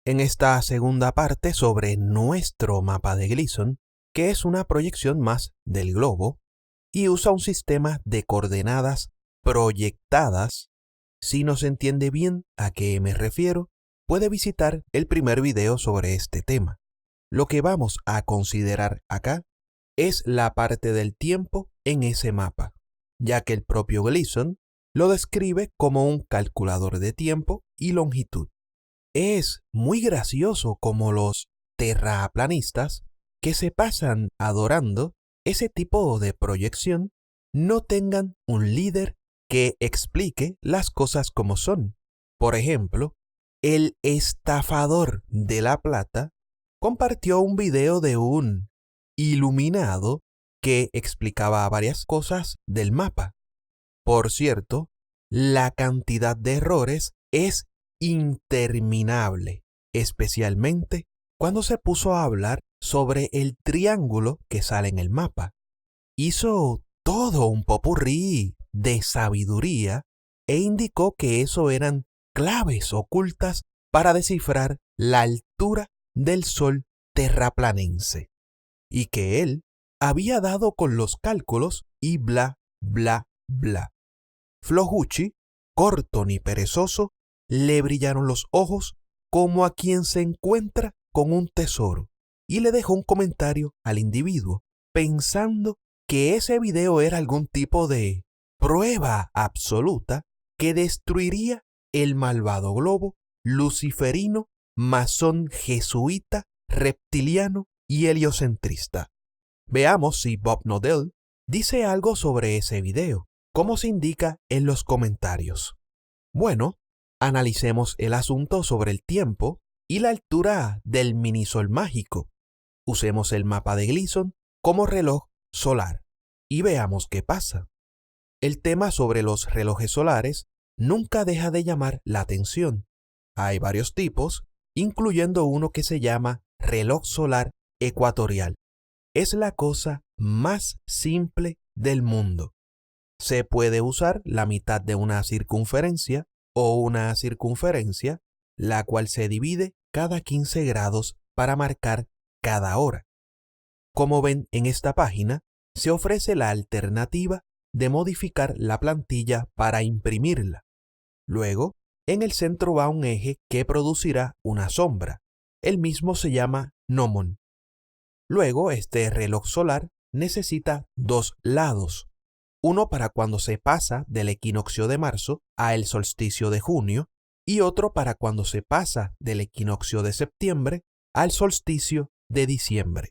En esta segunda parte sobre nuestro mapa de Gleason, que es una proyección más del globo, y usa un sistema de coordenadas proyectadas. Si no se entiende bien a qué me refiero, puede visitar el primer video sobre este tema. Lo que vamos a considerar acá es la parte del tiempo en ese mapa, ya que el propio Gleason lo describe como un calculador de tiempo y longitud. Es muy gracioso como los terraplanistas que se pasan adorando ese tipo de proyección no tengan un líder que explique las cosas como son. Por ejemplo, el estafador de La Plata compartió un video de un iluminado que explicaba varias cosas del mapa. Por cierto, la cantidad de errores es interminable, especialmente cuando se puso a hablar sobre el triángulo que sale en el mapa. Hizo todo un popurrí de sabiduría e indicó que eso eran claves ocultas para descifrar la altura del sol terraplanense y que él había dado con los cálculos y bla, bla, bla. Flojucci, corto ni perezoso, le brillaron los ojos como a quien se encuentra con un tesoro y le dejó un comentario al individuo, pensando que ese video era algún tipo de prueba absoluta que destruiría el malvado globo luciferino, masón jesuita, reptiliano y heliocentrista. Veamos si Bob Nodell dice algo sobre ese video, como se indica en los comentarios. Bueno, analicemos el asunto sobre el tiempo y la altura del minisol mágico. Usemos el mapa de Gleason como reloj solar y veamos qué pasa. El tema sobre los relojes solares nunca deja de llamar la atención. Hay varios tipos, incluyendo uno que se llama reloj solar ecuatorial. Es la cosa más simple del mundo. Se puede usar la mitad de una circunferencia o una circunferencia, la cual se divide cada 15 grados para marcar cada hora. Como ven en esta página, se ofrece la alternativa de modificar la plantilla para imprimirla. Luego, en el centro va un eje que producirá una sombra. El mismo se llama gnomon. Luego, este reloj solar necesita dos lados. Uno para cuando se pasa del equinoccio de marzo a el solsticio de junio y otro para cuando se pasa del equinoccio de septiembre al solsticio de diciembre.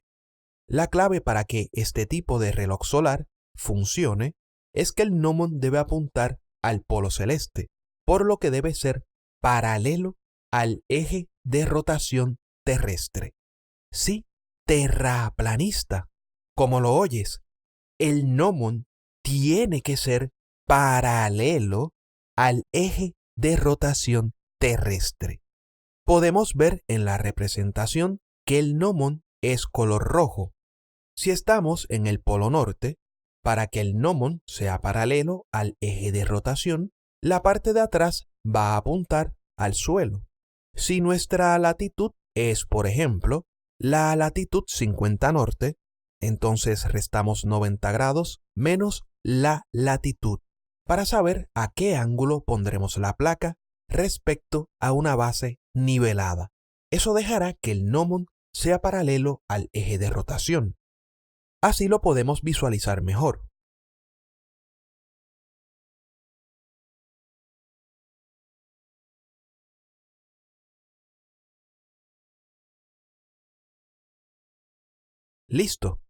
La clave para que este tipo de reloj solar funcione es que el gnomon debe apuntar al polo celeste, por lo que debe ser paralelo al eje de rotación terrestre. Sí, terraplanista, como lo oyes, el gnomon tiene que ser paralelo al eje de rotación terrestre. Podemos ver en la representación que el gnomon es color rojo. Si estamos en el polo norte, para que el gnomon sea paralelo al eje de rotación, la parte de atrás va a apuntar al suelo. Si nuestra latitud es, por ejemplo, la latitud 50 norte, entonces restamos 90 grados menos la latitud para saber a qué ángulo pondremos la placa respecto a una base nivelada. Eso dejará que el gnomon sea paralelo al eje de rotación. Así lo podemos visualizar mejor. Listo.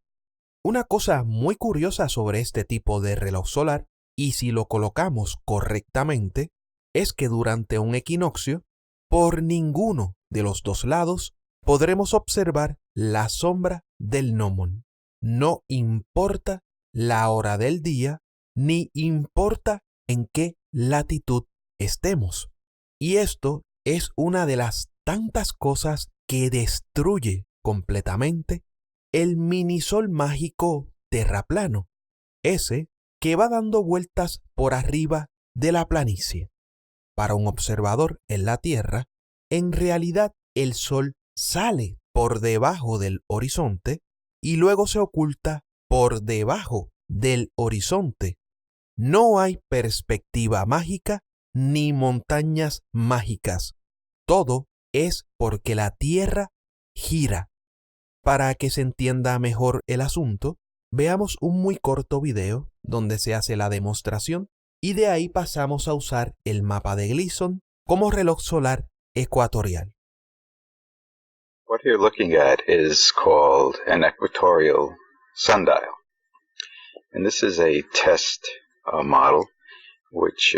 Una cosa muy curiosa sobre este tipo de reloj solar, y si lo colocamos correctamente, es que durante un equinoccio, por ninguno de los dos lados podremos observar la sombra del gnomon. No importa la hora del día, ni importa en qué latitud estemos. Y esto es una de las tantas cosas que destruye completamente el minisol mágico terraplano, ese que va dando vueltas por arriba de la planicie. Para un observador en la Tierra, en realidad el Sol sale por debajo del horizonte y luego se oculta por debajo del horizonte. No hay perspectiva mágica ni montañas mágicas. Todo es porque la Tierra gira. Para que se entienda mejor el asunto, veamos un muy corto video donde se hace la demostración y de ahí pasamos a usar el mapa de Gleason como reloj solar ecuatorial. What you're looking at is called an equatorial sundial. And this is a test model which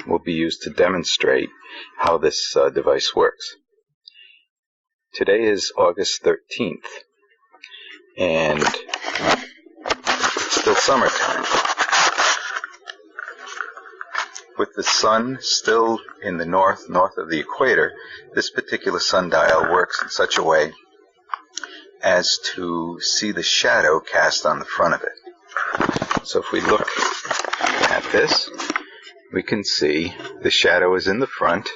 will be used to demonstrate how this device works. Today is August 13th, and it's still summertime. With the sun still in the north of the equator, this particular sundial works in such a way as to see the shadow cast on the front of it. So if we look at this, we can see the shadow is in the front,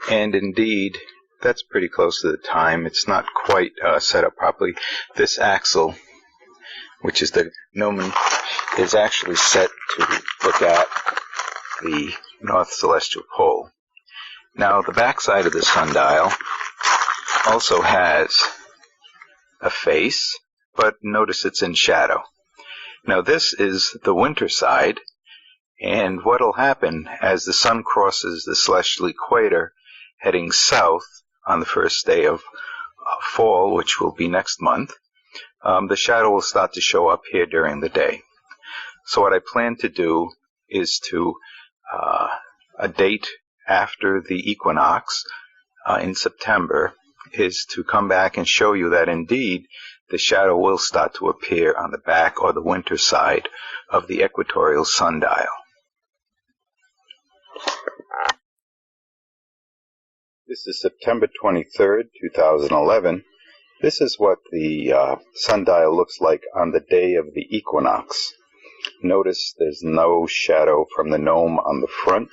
and indeed, that's pretty close to the time. It's not quite set up properly. This axle, which is the gnomon, is actually set to look at the North Celestial Pole. Now, the backside of the sundial also has a face, but notice it's in shadow. Now, this is the winter side, and what will happen as the sun crosses the celestial equator heading south on the first day of fall, which will be next month, the shadow will start to show up here during the day. So what I plan to do is to a date after the equinox in September is to come back and show you that indeed the shadow will start to appear on the back or the winter side of the equatorial sundial. This is September 23rd, 2011. This is what the sundial looks like on the day of the equinox. Notice there's no shadow from the gnome on the front,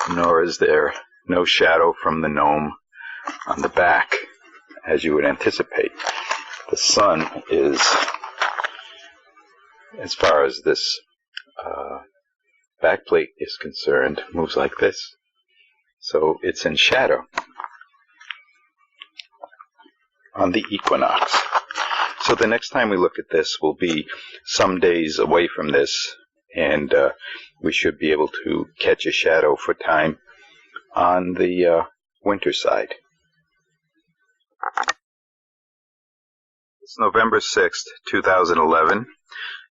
nor is there no shadow from the gnome on the back, as you would anticipate. The sun is, as far as this backplate is concerned, moves like this. So it's in shadow on the equinox. So the next time we look at this will be some days away from this, and we should be able to catch a shadow for time on the winter side. It's November 6th, 2011.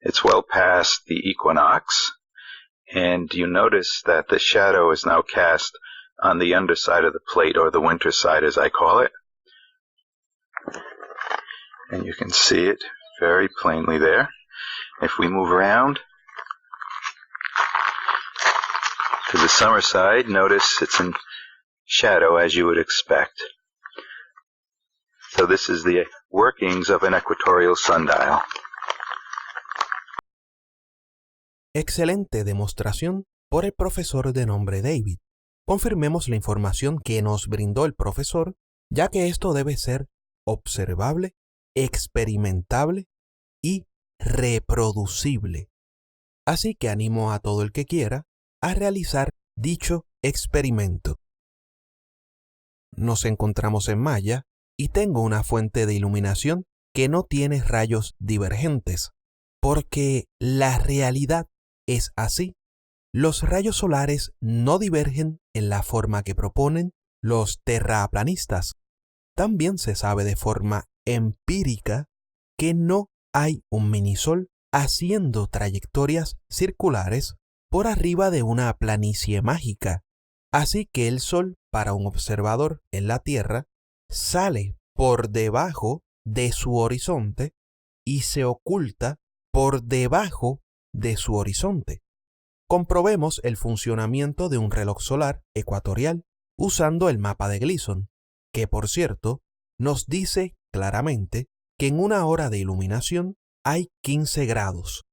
It's well past the equinox, and you notice that the shadow is now cast on the underside of the plate, or the winter side as I call it. And you can see it very plainly there. If we move around to the summer side, notice it's in shadow as you would expect. So this is the workings of an equatorial sundial. Excelente demostración por el profesor de nombre David. Confirmemos la información que nos brindó el profesor, ya que esto debe ser observable, experimentable y reproducible. Así que animo a todo el que quiera a realizar dicho experimento. Nos encontramos en Maya y tengo una fuente de iluminación que no tiene rayos divergentes, porque la realidad es así. Los rayos solares no divergen en la forma que proponen los terraplanistas. También se sabe de forma empírica que no hay un minisol haciendo trayectorias circulares por arriba de una planicie mágica. Así que el Sol, para un observador en la Tierra, sale por debajo de su horizonte y se oculta por debajo de su horizonte. Comprobemos el funcionamiento de un reloj solar ecuatorial usando el mapa de Gleason, que por cierto nos dice claramente que en una hora de iluminación hay 15 grados.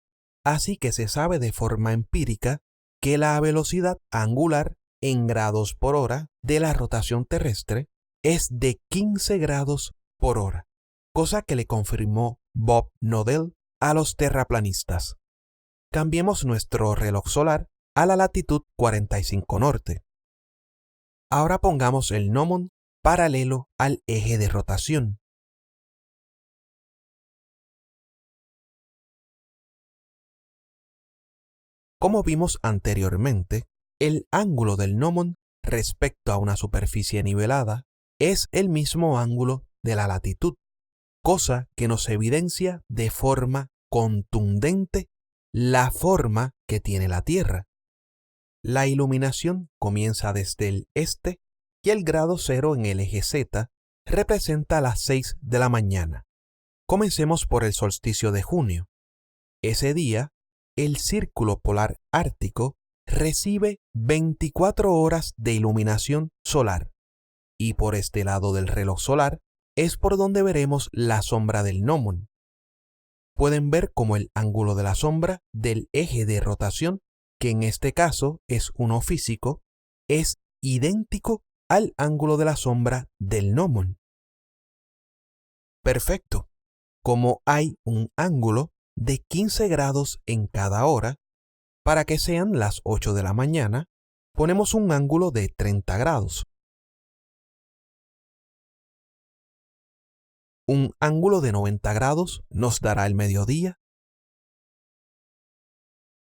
Así que se sabe de forma empírica que la velocidad angular en grados por hora de la rotación terrestre es de 15 grados por hora, cosa que le confirmó Bob Knodel a los terraplanistas. Cambiemos nuestro reloj solar a la latitud 45 norte. Ahora pongamos el gnomon paralelo al eje de rotación. Como vimos anteriormente, el ángulo del gnomon respecto a una superficie nivelada es el mismo ángulo de la latitud, cosa que nos evidencia de forma contundente la forma que tiene la Tierra. La iluminación comienza desde el este y el grado cero en el eje Z representa las 6 de la mañana. Comencemos por el solsticio de junio. Ese día, el círculo polar ártico recibe 24 horas de iluminación solar, y por este lado del reloj solar es por donde veremos la sombra del gnomon. Pueden ver como el ángulo de la sombra del eje de rotación, que en este caso es uno físico, es idéntico al ángulo de la sombra del gnomon. Perfecto. Como hay un ángulo de 15 grados en cada hora, para que sean las 8 de la mañana, ponemos un ángulo de 30 grados. Un ángulo de 90 grados nos dará el mediodía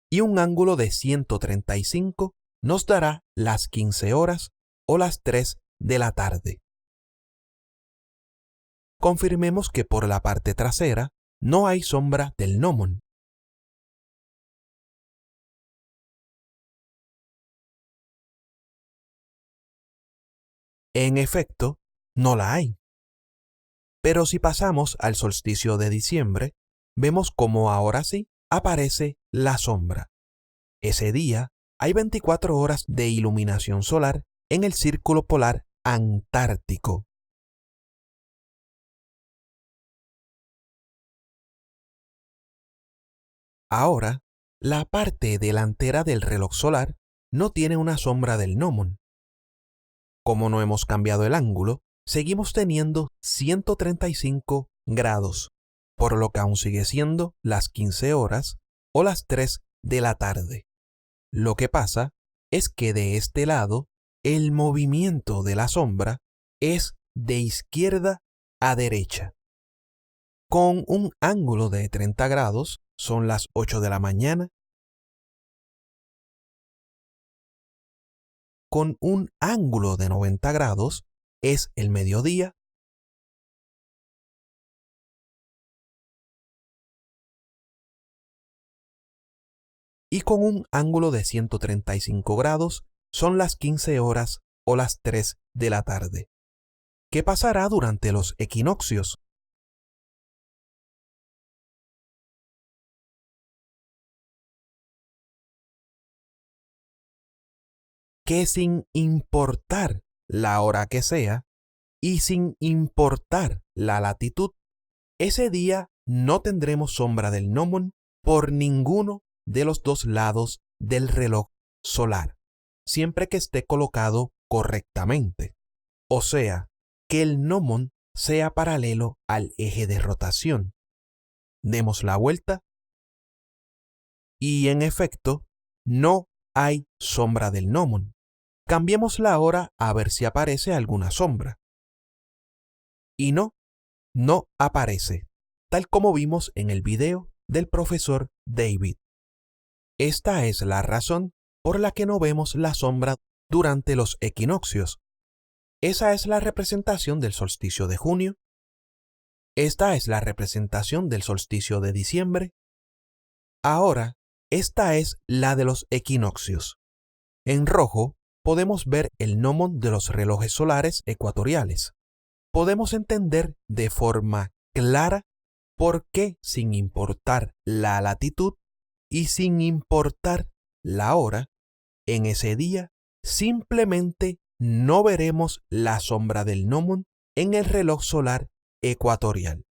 y un ángulo de 135 nos dará las 15 horas o las 3 de la tarde. Confirmemos que por la parte trasera no hay sombra del gnomon. En efecto, no la hay. Pero si pasamos al solsticio de diciembre, vemos cómo ahora sí aparece la sombra. Ese día hay 24 horas de iluminación solar en el círculo polar antártico. Ahora, la parte delantera del reloj solar no tiene una sombra del gnomon. Como no hemos cambiado el ángulo, seguimos teniendo 135 grados, por lo que aún sigue siendo las 15 horas o las 3 de la tarde. Lo que pasa es que de este lado, el movimiento de la sombra es de izquierda a derecha. Con un ángulo de 30 grados, son las 8 de la mañana. Con un ángulo de 90 grados, es el mediodía. Y con un ángulo de 135 grados, son las 15 horas o las 3 de la tarde. ¿Qué pasará durante los equinoccios? Que sin importar la hora que sea y sin importar la latitud, ese día no tendremos sombra del gnomon por ninguno de los dos lados del reloj solar, siempre que esté colocado correctamente. O sea, que el gnomon sea paralelo al eje de rotación. Demos la vuelta y en efecto no hay sombra del gnomon. Cambiémosla ahora a ver si aparece alguna sombra. Y no aparece, tal como vimos en el video del profesor David. Esta es la razón por la que no vemos la sombra durante los equinoccios. Esa es la representación del solsticio de junio. Esta es la representación del solsticio de diciembre. Ahora, esta es la de los equinoccios. En rojo podemos ver el gnomon de los relojes solares ecuatoriales. Podemos entender de forma clara por qué, sin importar la latitud y sin importar la hora, en ese día simplemente no veremos la sombra del gnomon en el reloj solar ecuatorial.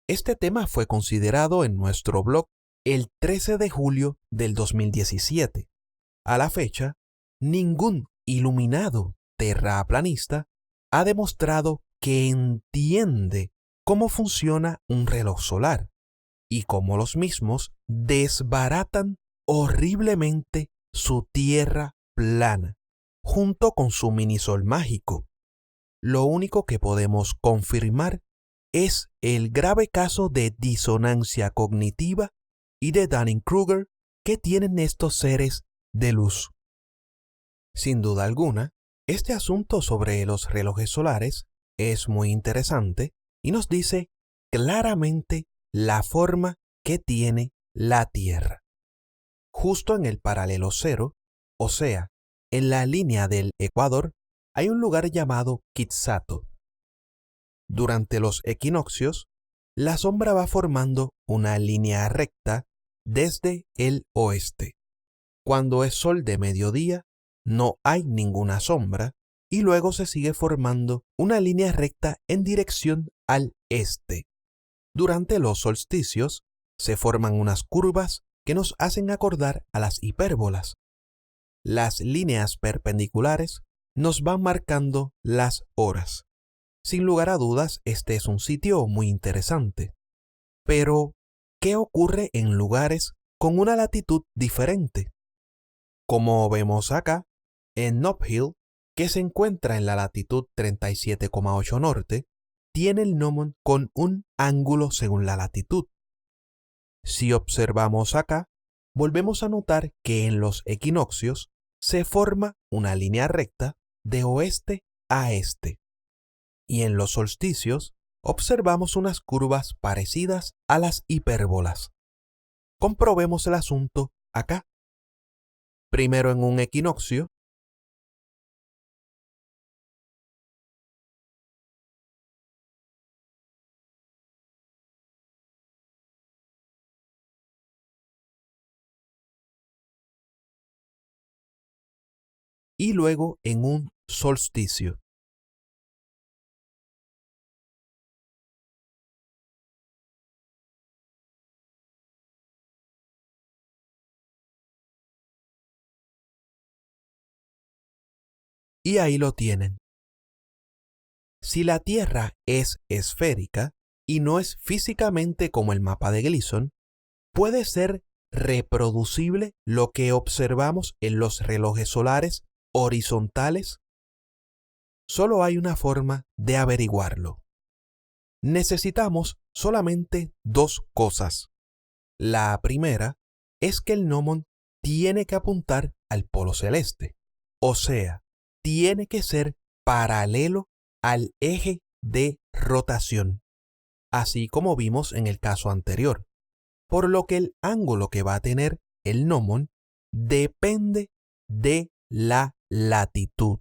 Este tema fue considerado en nuestro blog el 13 de julio del 2017. A la fecha, ningún iluminado terraplanista ha demostrado que entiende cómo funciona un reloj solar y cómo los mismos desbaratan horriblemente su tierra plana, junto con su minisol mágico. Lo único que podemos confirmar es el grave caso de disonancia cognitiva y de Dunning-Kruger que tienen estos seres de luz. Sin duda alguna, este asunto sobre los relojes solares es muy interesante y nos dice claramente la forma que tiene la Tierra. Justo en el paralelo cero, o sea, en la línea del ecuador, hay un lugar llamado Kitsato. Durante los equinoccios, la sombra va formando una línea recta desde el oeste. Cuando es sol de mediodía, no hay ninguna sombra y luego se sigue formando una línea recta en dirección al este. Durante los solsticios, se forman unas curvas que nos hacen acordar a las hipérbolas. Las líneas perpendiculares nos van marcando las horas. Sin lugar a dudas, este es un sitio muy interesante. Pero, ¿qué ocurre en lugares con una latitud diferente? Como vemos acá, en Nob Hill, que se encuentra en la latitud 37,8 norte, tiene el gnomon con un ángulo según la latitud. Si observamos acá, volvemos a notar que en los equinoccios se forma una línea recta de oeste a este. Y en los solsticios observamos unas curvas parecidas a las hipérbolas. Comprobemos el asunto acá. Primero en un equinoccio, y luego en un solsticio. Y ahí lo tienen. Si la Tierra es esférica y no es físicamente como el mapa de Gleason, puede ser reproducible lo que observamos en los relojes solares horizontales. Solo hay una forma de averiguarlo. Necesitamos solamente dos cosas. La primera es que el gnomon tiene que apuntar al polo celeste, o sea, tiene que ser paralelo al eje de rotación, así como vimos en el caso anterior, por lo que el ángulo que va a tener el gnomon depende de la latitud.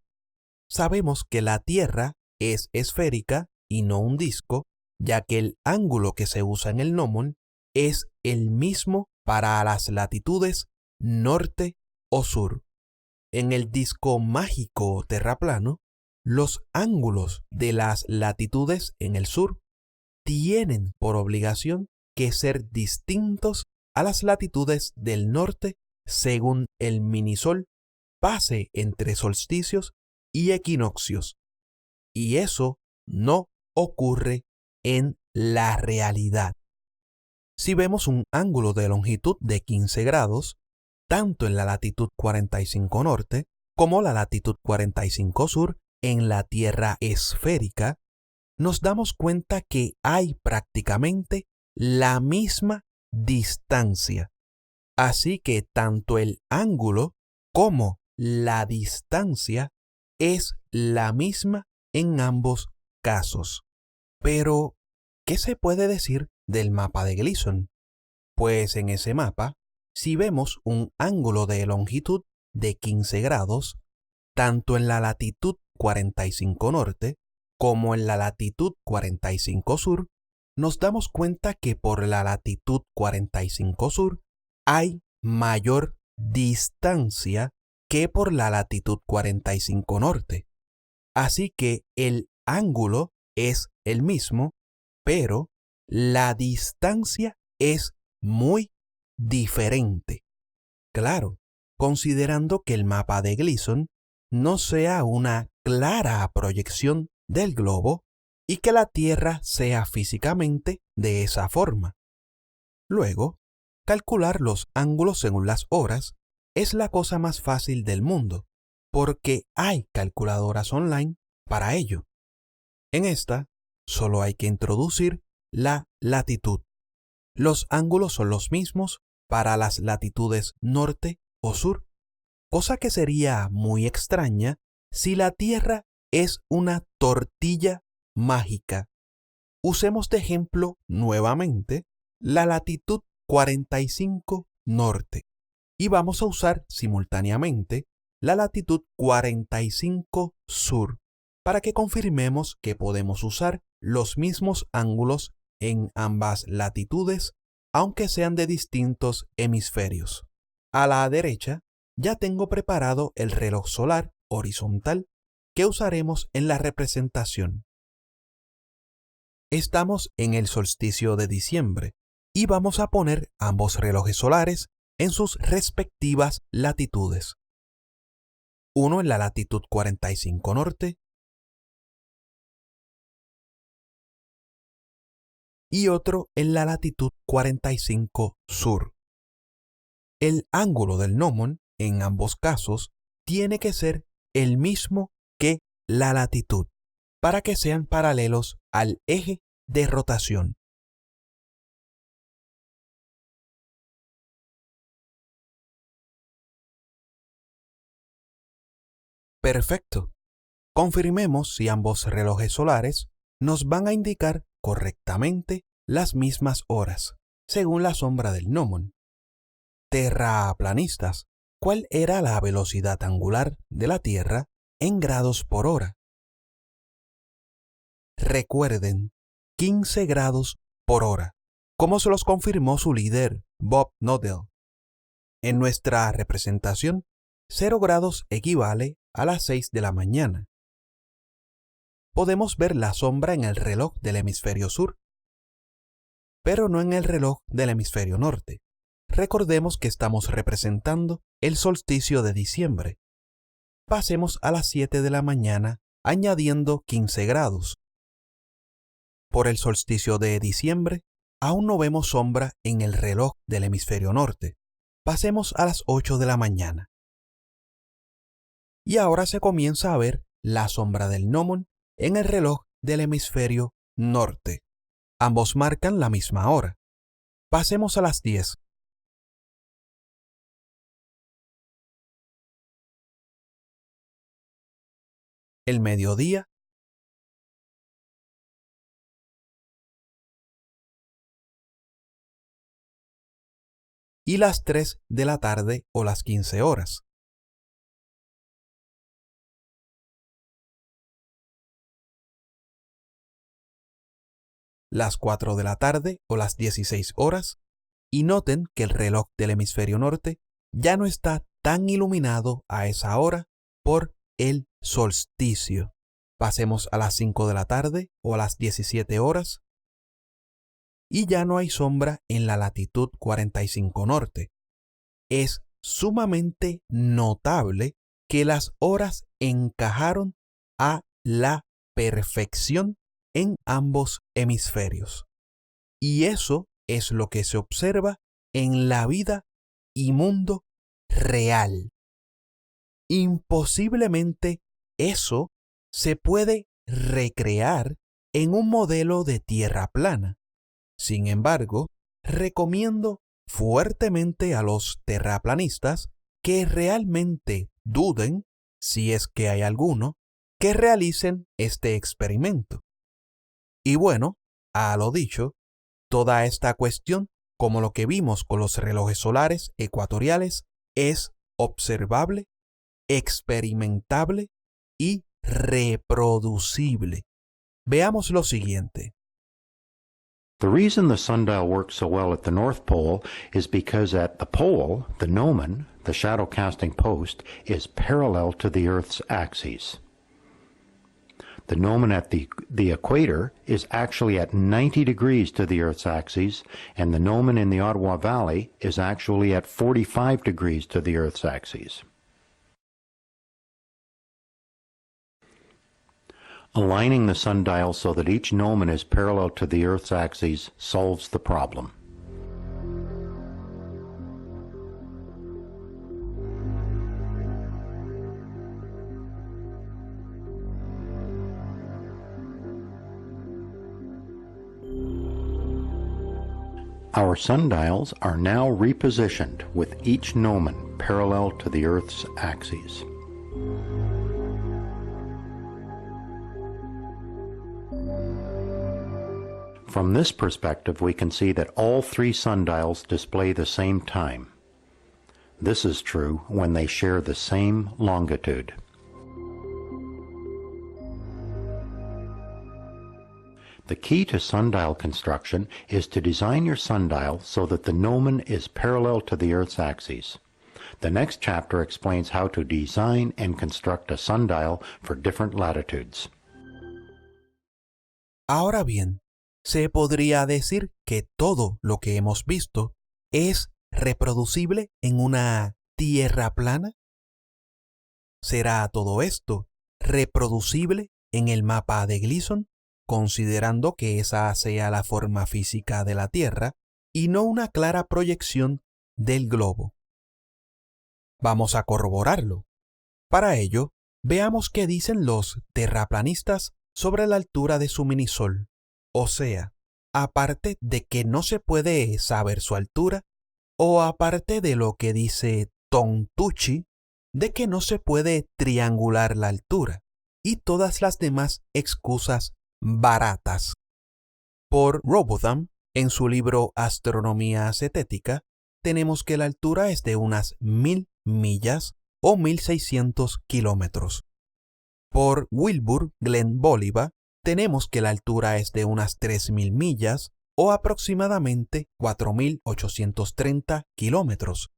Sabemos que la Tierra es esférica y no un disco, ya que el ángulo que se usa en el gnomon es el mismo para las latitudes norte o sur. En el disco mágico terraplano, los ángulos de las latitudes en el sur tienen por obligación que ser distintos a las latitudes del norte según el minisol pase entre solsticios y equinoccios. Y eso no ocurre en la realidad. Si vemos un ángulo de longitud de 15 grados, tanto en la latitud 45 norte como la latitud 45 sur en la Tierra esférica, nos damos cuenta que hay prácticamente la misma distancia. Así que tanto el ángulo como la distancia es la misma en ambos casos. Pero, ¿qué se puede decir del mapa de Gleason? Pues en ese mapa, si vemos un ángulo de longitud de 15 grados, tanto en la latitud 45 norte como en la latitud 45 sur, nos damos cuenta que por la latitud 45 sur hay mayor distancia que por la latitud 45 norte. Así que el ángulo es el mismo, pero la distancia es muy diferente. Claro, considerando que el mapa de Gleason no sea una clara proyección del globo y que la Tierra sea físicamente de esa forma. Luego, calcular los ángulos según las horas es la cosa más fácil del mundo, porque hay calculadoras online para ello. En esta, solo hay que introducir la latitud. Los ángulos son los mismos para las latitudes norte o sur, cosa que sería muy extraña si la Tierra es una tortilla mágica. Usemos de ejemplo nuevamente la latitud 45 norte y vamos a usar simultáneamente la latitud 45 sur para que confirmemos que podemos usar los mismos ángulos en ambas latitudes, aunque sean de distintos hemisferios. A la derecha ya tengo preparado el reloj solar horizontal que usaremos en la representación. Estamos en el solsticio de diciembre y vamos a poner ambos relojes solares en sus respectivas latitudes. Uno en la latitud 45 norte y otro en la latitud 45 sur. El ángulo del gnomon en ambos casos tiene que ser el mismo que la latitud para que sean paralelos al eje de rotación. Perfecto. Confirmemos si ambos relojes solares nos van a indicar correctamente las mismas horas, según la sombra del gnomon. Terraplanistas, ¿cuál era la velocidad angular de la Tierra en grados por hora? Recuerden, 15 grados por hora, como se los confirmó su líder, Bob Knodel. En nuestra representación, 0 grados equivale a las 6 de la mañana. Podemos ver la sombra en el reloj del hemisferio sur, pero no en el reloj del hemisferio norte. Recordemos que estamos representando el solsticio de diciembre. Pasemos a las 7 de la mañana añadiendo 15 grados. Por el solsticio de diciembre, aún no vemos sombra en el reloj del hemisferio norte. Pasemos a las 8 de la mañana. Y ahora se comienza a ver la sombra del gnomon en el reloj del hemisferio norte. Ambos marcan la misma hora. Pasemos a las 10. El mediodía. Y las 3 de la tarde o las 15 horas. Las 4 de la tarde o las 16 horas, y noten que el reloj del hemisferio norte ya no está tan iluminado a esa hora por el solsticio. Pasemos a las 5 de la tarde o a las 17 horas, y ya no hay sombra en la latitud 45 norte. Es sumamente notable que las horas encajaron a la perfección en ambos hemisferios. Y eso es lo que se observa en la vida y mundo real. Imposiblemente eso se puede recrear en un modelo de tierra plana. Sin embargo, recomiendo fuertemente a los terraplanistas que realmente duden, si es que hay alguno, que realicen este experimento. Y bueno, a lo dicho, toda esta cuestión, como lo que vimos con los relojes solares ecuatoriales, es observable, experimentable y reproducible. Veamos lo siguiente. The reason the sundial works so well at the North Pole is because at the pole, the gnomon, the shadow-casting post, is parallel to the Earth's axis. The gnomon at the equator is actually at 90 degrees to the Earth's axis, and the gnomon in the Ottawa Valley is actually at 45 degrees to the Earth's axis. Aligning the sundial so that each gnomon is parallel to the Earth's axis solves the problem. Our sundials are now repositioned with each gnomon parallel to the Earth's axis. From this perspective, we can see that all three sundials display the same time. This is true when they share the same longitude. The key to sundial construction is to design your sundial so that the gnomon is parallel to the Earth's axis. The next chapter explains how to design and construct a sundial for different latitudes. Ahora bien, se podría decir que todo lo que hemos visto es reproducible en una tierra plana. ¿Será todo esto reproducible en el mapa de Gleason, considerando que esa sea la forma física de la Tierra y no una clara proyección del globo? Vamos a corroborarlo. Para ello, veamos qué dicen los terraplanistas sobre la altura de su minisol. O sea, aparte de que no se puede saber su altura, o aparte de lo que dice Tom Tucci, de que no se puede triangular la altura, y todas las demás excusas baratas. Por Robotham, en su libro Astronomía Cetética, tenemos que la altura es de unas 1000 millas o 1600 kilómetros. Por Wilbur Glenn Bolivar, tenemos que la altura es de unas 3000 millas o aproximadamente 4830 kilómetros.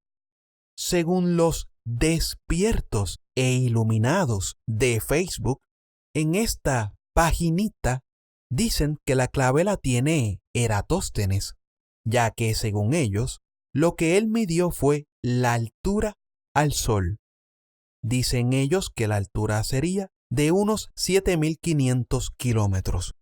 Según los despiertos e iluminados de Facebook, en esta paginita dicen que la clave la tiene Eratóstenes, ya que según ellos, lo que él midió fue la altura al Sol. Dicen ellos que la altura sería de unos 7500 kilómetros.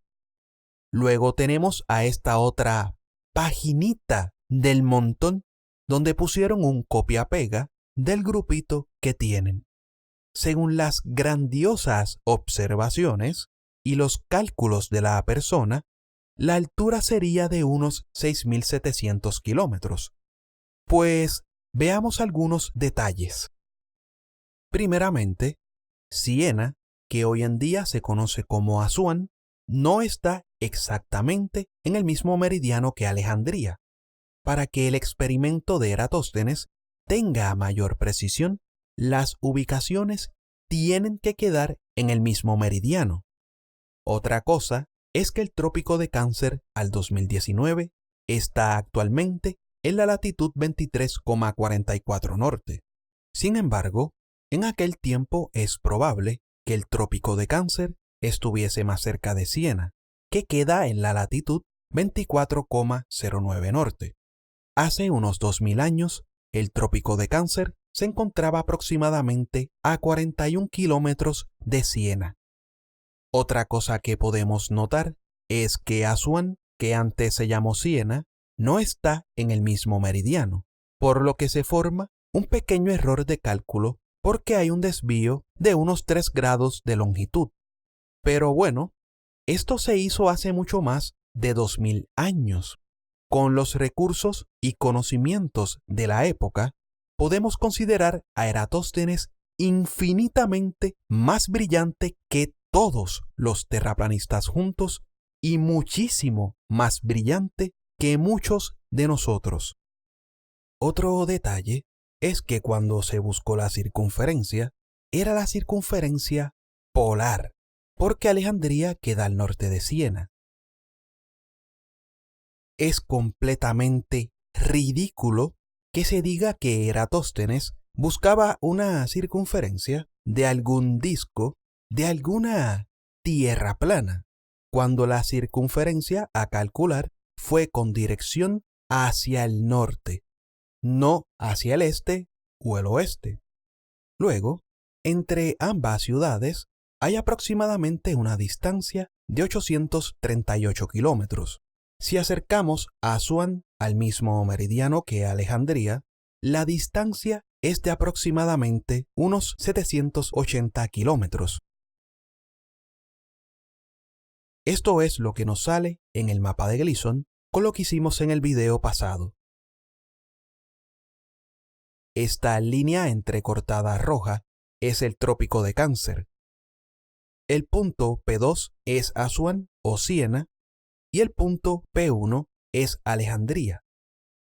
Luego tenemos a esta otra paginita del montón donde pusieron un copia-pega del grupito que tienen. Según las grandiosas observaciones y los cálculos de la persona, la altura sería de unos 6700 kilómetros. Pues veamos algunos detalles. Primeramente, Siena, que hoy en día se conoce como Asuán, no está exactamente en el mismo meridiano que Alejandría. Para que el experimento de Eratóstenes tenga mayor precisión, las ubicaciones tienen que quedar en el mismo meridiano. Otra cosa es que el trópico de Cáncer al 2019 está actualmente en la latitud 23,44 norte. Sin embargo, en aquel tiempo es probable que el trópico de Cáncer estuviese más cerca de Siena, que queda en la latitud 24,09 norte. Hace unos 2000 años, el trópico de Cáncer se encontraba aproximadamente a 41 kilómetros de Siena. Otra cosa que podemos notar es que Asuán, que antes se llamó Siena, no está en el mismo meridiano, por lo que se forma un pequeño error de cálculo porque hay un desvío de unos 3 grados de longitud. Pero bueno, esto se hizo hace mucho más de 2000 años. Con los recursos y conocimientos de la época, podemos considerar a Eratóstenes infinitamente más brillante que todos los terraplanistas juntos y muchísimo más brillante que muchos de nosotros. Otro detalle es que cuando se buscó la circunferencia, era la circunferencia polar, porque Alejandría queda al norte de Siena. Es completamente ridículo que se diga que Eratóstenes buscaba una circunferencia de algún disco, de alguna tierra plana, cuando la circunferencia a calcular fue con dirección hacia el norte, no hacia el este o el oeste. Luego, entre ambas ciudades hay aproximadamente una distancia de 838 kilómetros. Si acercamos a Asuán al mismo meridiano que Alejandría, la distancia es de aproximadamente unos 780 kilómetros. Esto es lo que nos sale en el mapa de Gleason con lo que hicimos en el video pasado. Esta línea entrecortada roja es el trópico de Cáncer. El punto P2 es Asuán o Siena y el punto P1 es Alejandría.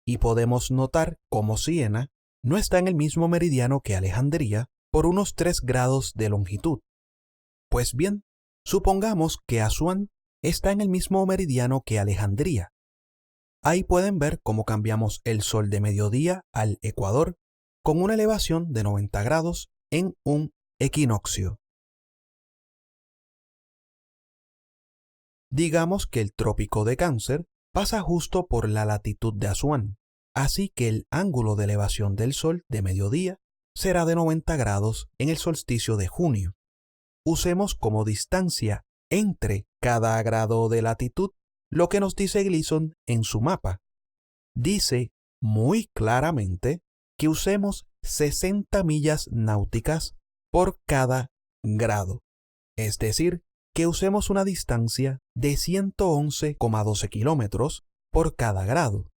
Y podemos notar cómo Siena no está en el mismo meridiano que Alejandría por unos 3 grados de longitud. Pues bien, supongamos que Asuán está en el mismo meridiano que Alejandría. Ahí pueden ver cómo cambiamos el sol de mediodía al ecuador con una elevación de 90 grados en un equinoccio. Digamos que el trópico de Cáncer pasa justo por la latitud de Asuán, así que el ángulo de elevación del sol de mediodía será de 90 grados en el solsticio de junio. Usemos como distancia entre cada grado de latitud lo que nos dice Gleason en su mapa. Dice muy claramente que usemos 60 millas náuticas por cada grado, es decir, que usemos una distancia de 111,12 kilómetros por cada grado.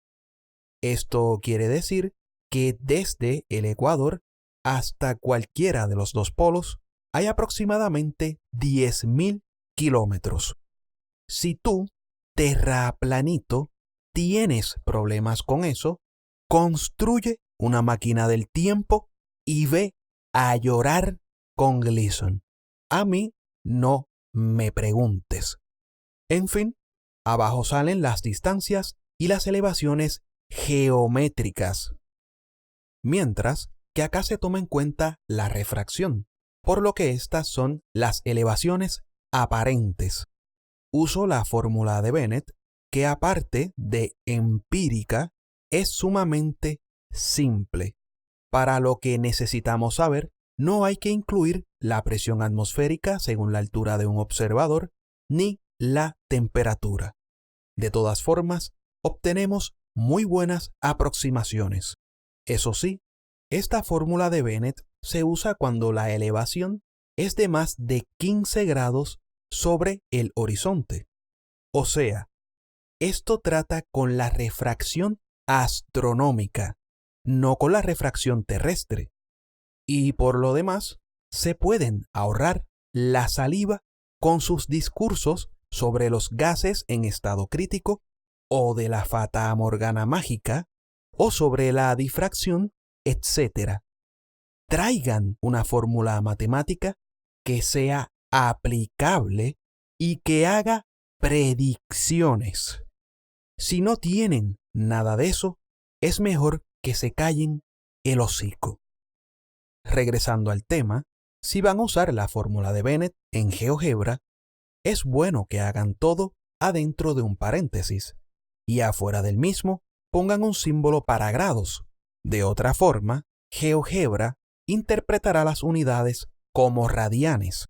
Esto quiere decir que desde el ecuador hasta cualquiera de los dos polos hay aproximadamente 10.000 kilómetros. Si tú, terraplanito, tienes problemas con eso, construye una máquina del tiempo y ve a llorar con Gleason. A mí no me preguntes. En fin, abajo salen las distancias y las elevaciones geométricas. Mientras que acá se toma en cuenta la refracción, por lo que estas son las elevaciones aparentes. Uso la fórmula de Bennett, que aparte de empírica, es sumamente simple. Para lo que necesitamos saber, no hay que incluir la presión atmosférica según la altura de un observador, ni la temperatura. De todas formas, obtenemos muy buenas aproximaciones. Eso sí, esta fórmula de Bennett se usa cuando la elevación es de más de 15 grados sobre el horizonte. O sea, esto trata con la refracción astronómica, no con la refracción terrestre. Y por lo demás, se pueden ahorrar la saliva con sus discursos sobre los gases en estado crítico o de la fata morgana mágica o sobre la difracción, etc. Traigan una fórmula matemática que sea aplicable y que haga predicciones. Si no tienen nada de eso, es mejor que se callen el hocico. Regresando al tema, si van a usar la fórmula de Bennett en GeoGebra, es bueno que hagan todo adentro de un paréntesis y afuera del mismo pongan un símbolo para grados. De otra forma, GeoGebra interpretará las unidades como radianes.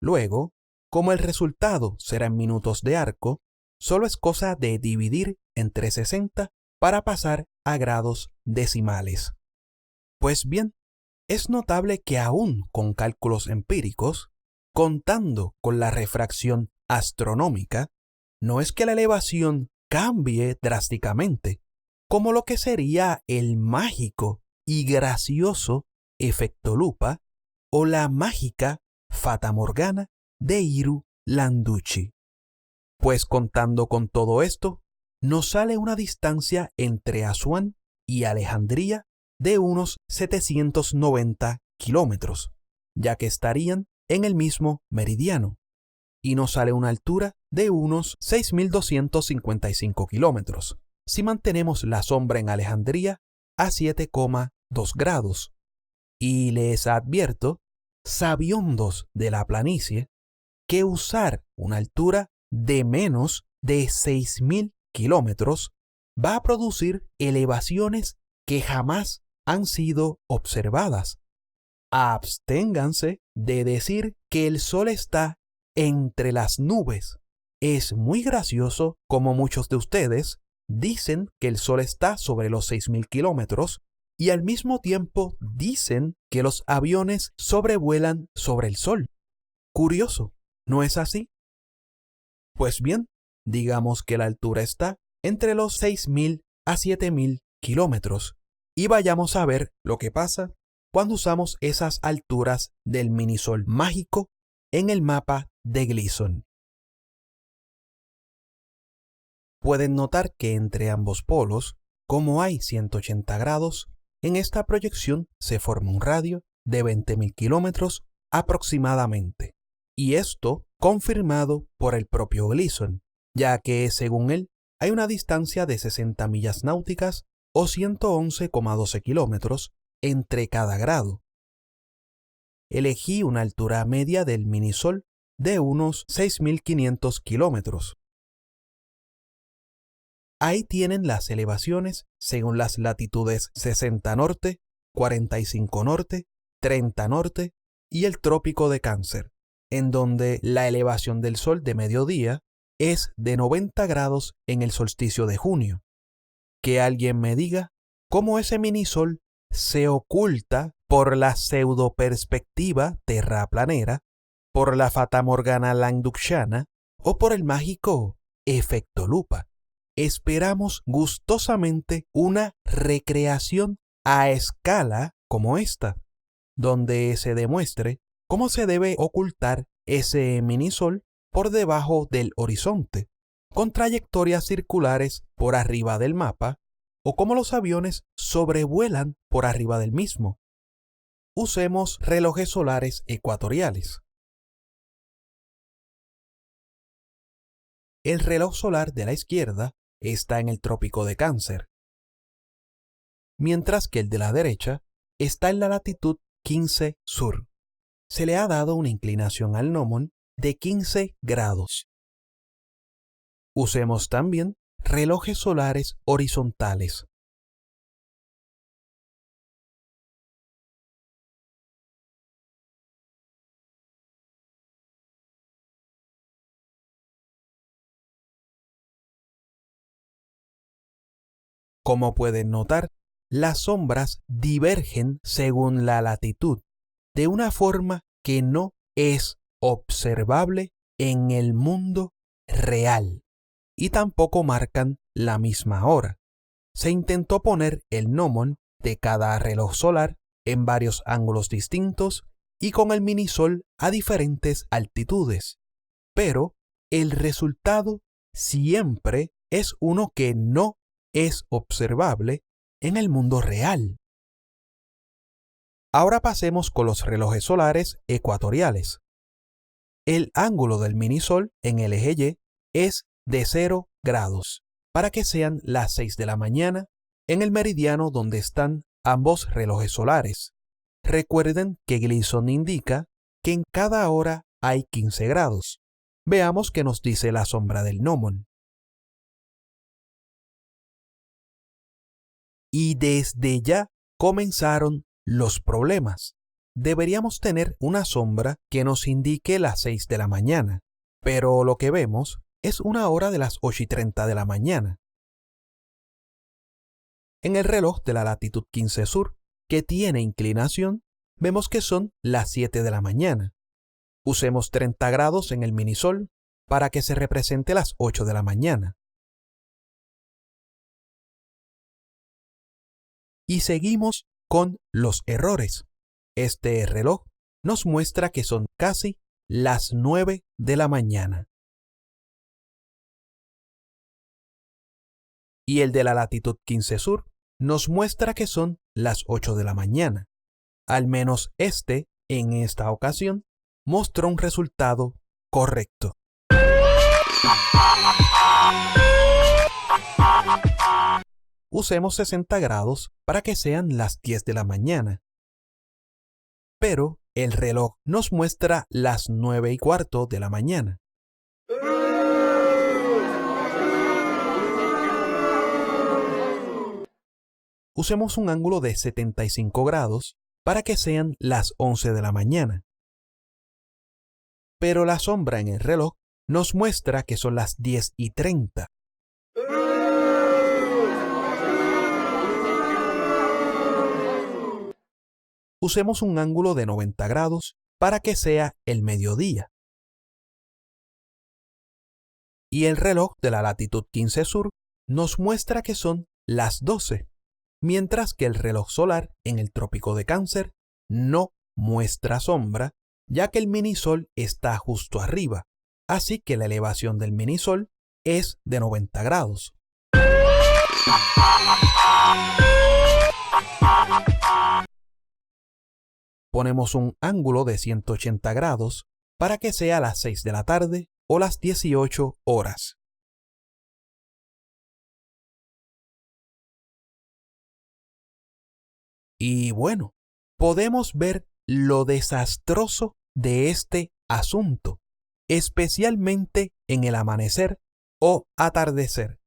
Luego, como el resultado será en minutos de arco, solo es cosa de dividir entre 60 para pasar a grados decimales. Pues bien, es notable que aún con cálculos empíricos, contando con la refracción astronómica, no es que la elevación cambie drásticamente, como lo que sería el mágico y gracioso efecto lupa o la mágica fata morgana de Iru Landucci. Pues contando con todo esto, nos sale una distancia entre Asuán y Alejandría de unos 790 kilómetros, ya que estarían en el mismo meridiano, y nos sale una altura de unos 6.255 kilómetros, si mantenemos la sombra en Alejandría a 7,2 grados. Y les advierto, sabiondos de la planicie, que usar una altura de menos de 6.000 kilómetros va a producir elevaciones que jamás han sido observadas. Absténganse de decir que el Sol está entre las nubes. Es muy gracioso como muchos de ustedes dicen que el Sol está sobre los 6.000 kilómetros y al mismo tiempo dicen que los aviones sobrevuelan sobre el Sol. Curioso, ¿no es así? Pues bien, digamos que la altura está entre los 6.000 a 7.000 kilómetros y vayamos a ver lo que pasa cuando usamos esas alturas del minisol mágico en el mapa de Gleason. Pueden notar que entre ambos polos, como hay 180 grados, en esta proyección se forma un radio de 20.000 kilómetros aproximadamente. Y esto confirmado por el propio Gleason, ya que según él hay una distancia de 60 millas náuticas o 111,12 kilómetros entre cada grado. Elegí una altura media del minisol de unos 6.500 kilómetros. Ahí tienen las elevaciones según las latitudes 60 norte, 45 norte, 30 norte y el trópico de Cáncer, en donde la elevación del Sol de mediodía es de 90 grados en el solsticio de junio. Que alguien me diga cómo ese minisol se oculta por la pseudoperspectiva terraplanera, por la fatamorgana langdukshana o por el mágico efecto lupa. Esperamos gustosamente una recreación a escala como esta, donde se demuestre cómo se debe ocultar ese minisol por debajo del horizonte, con trayectorias circulares por arriba del mapa, o cómo los aviones sobrevuelan por arriba del mismo. Usemos relojes solares ecuatoriales. El reloj solar de la izquierda está en el trópico de Cáncer, mientras que el de la derecha está en la latitud 15 sur. Se le ha dado una inclinación al gnomon de 15 grados. Usemos también relojes solares horizontales. Como pueden notar, las sombras divergen según la latitud, de una forma que no es observable en el mundo real, y tampoco marcan la misma hora. Se intentó poner el gnomon de cada reloj solar en varios ángulos distintos y con el minisol a diferentes altitudes, pero el resultado siempre es uno que no es observable en el mundo real. Ahora pasemos con los relojes solares ecuatoriales. El ángulo del minisol en el eje Y es de 0 grados, para que sean las 6 de la mañana en el meridiano donde están ambos relojes solares. Recuerden que Gleason indica que en cada hora hay 15 grados. Veamos qué nos dice la sombra del gnomon. Y desde ya comenzaron los problemas. Deberíamos tener una sombra que nos indique las 6 de la mañana, pero lo que vemos es una hora de las 8:30 de la mañana. En el reloj de la latitud 15 sur, que tiene inclinación, vemos que son las 7 de la mañana. Usemos 30 grados en el minisol para que se represente las 8 de la mañana. Y seguimos con los errores. Este reloj nos muestra que son casi las 9 de la mañana. Y el de la latitud 15 sur nos muestra que son las 8 de la mañana. Al menos este, en esta ocasión, mostró un resultado correcto. Usemos 60 grados para que sean las 10 de la mañana. Pero el reloj nos muestra las 9:15 de la mañana. Usemos un ángulo de 75 grados para que sean las 11 de la mañana. Pero la sombra en el reloj nos muestra que son las 10:30. Usemos un ángulo de 90 grados para que sea el mediodía. Y el reloj de la latitud 15 sur nos muestra que son las 12, mientras que el reloj solar en el trópico de Cáncer no muestra sombra, ya que el minisol está justo arriba, así que la elevación del minisol es de 90 grados. Ponemos un ángulo de 180 grados para que sea las 6 de la tarde o las 18 horas. Y bueno, podemos ver lo desastroso de este asunto, especialmente en el amanecer o atardecer.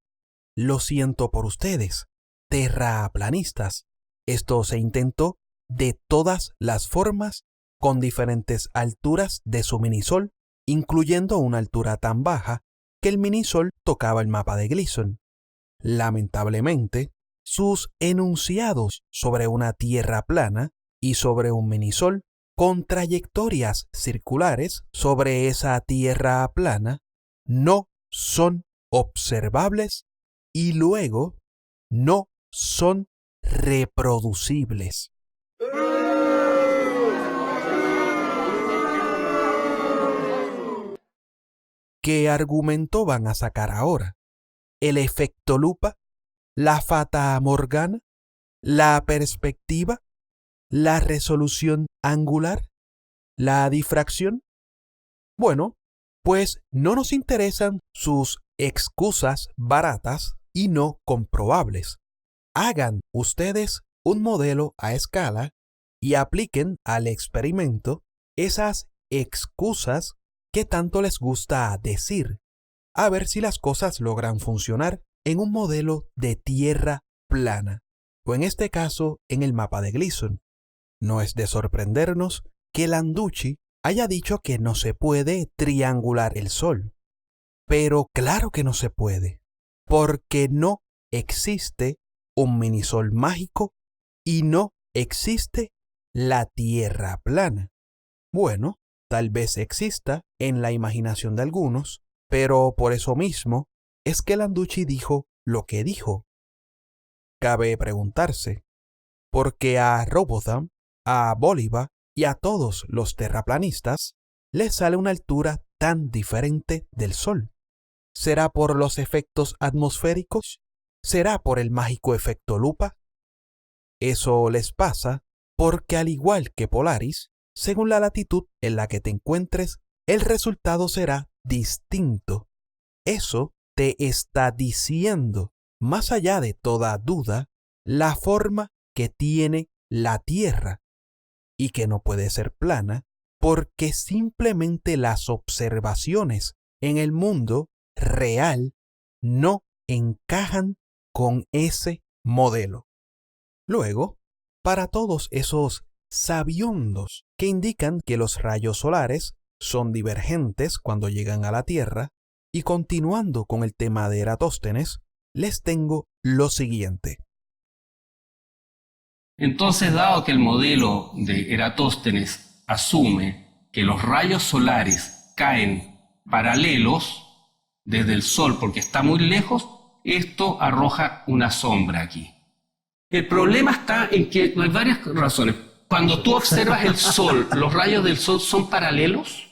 Lo siento por ustedes, terraplanistas. Esto se intentó de todas las formas, con diferentes alturas de su minisol, incluyendo una altura tan baja que el minisol tocaba el mapa de Gleason. Lamentablemente, sus enunciados sobre una tierra plana y sobre un minisol con trayectorias circulares sobre esa tierra plana no son observables y luego no son reproducibles. ¿Qué argumento van a sacar ahora? ¿El efecto lupa? ¿La fata morgana? ¿La perspectiva? ¿La resolución angular? ¿La difracción? Bueno, pues no nos interesan sus excusas baratas y no comprobables. Hagan ustedes un modelo a escala y apliquen al experimento esas excusas que tanto les gusta decir, a ver si las cosas logran funcionar en un modelo de tierra plana, o en este caso en el mapa de Gleason. No es de sorprendernos que Landucci haya dicho que no se puede triangular el Sol. Pero claro que no se puede, porque no existe un minisol mágico y no existe la tierra plana. Bueno, tal vez exista en la imaginación de algunos, pero por eso mismo es que Landucci dijo lo que dijo. Cabe preguntarse, ¿por qué a Robotham, a Bolivar y a todos los terraplanistas les sale una altura tan diferente del Sol? ¿Será por los efectos atmosféricos? ¿Será por el mágico efecto lupa? Eso les pasa porque, al igual que Polaris, según la latitud en la que te encuentres, el resultado será distinto. Eso te está diciendo, más allá de toda duda, la forma que tiene la Tierra y que no puede ser plana porque simplemente las observaciones en el mundo real no encajan con ese modelo. Luego, para todos esos sabiondos que indican que los rayos solares son divergentes cuando llegan a la Tierra, y continuando con el tema de Eratóstenes, les tengo lo siguiente. Entonces, dado que el modelo de Eratóstenes asume que los rayos solares caen paralelos desde el Sol porque está muy lejos, esto arroja una sombra aquí. El problema está en que hay varias razones. Cuando tú observas el Sol, ¿los rayos del Sol son paralelos?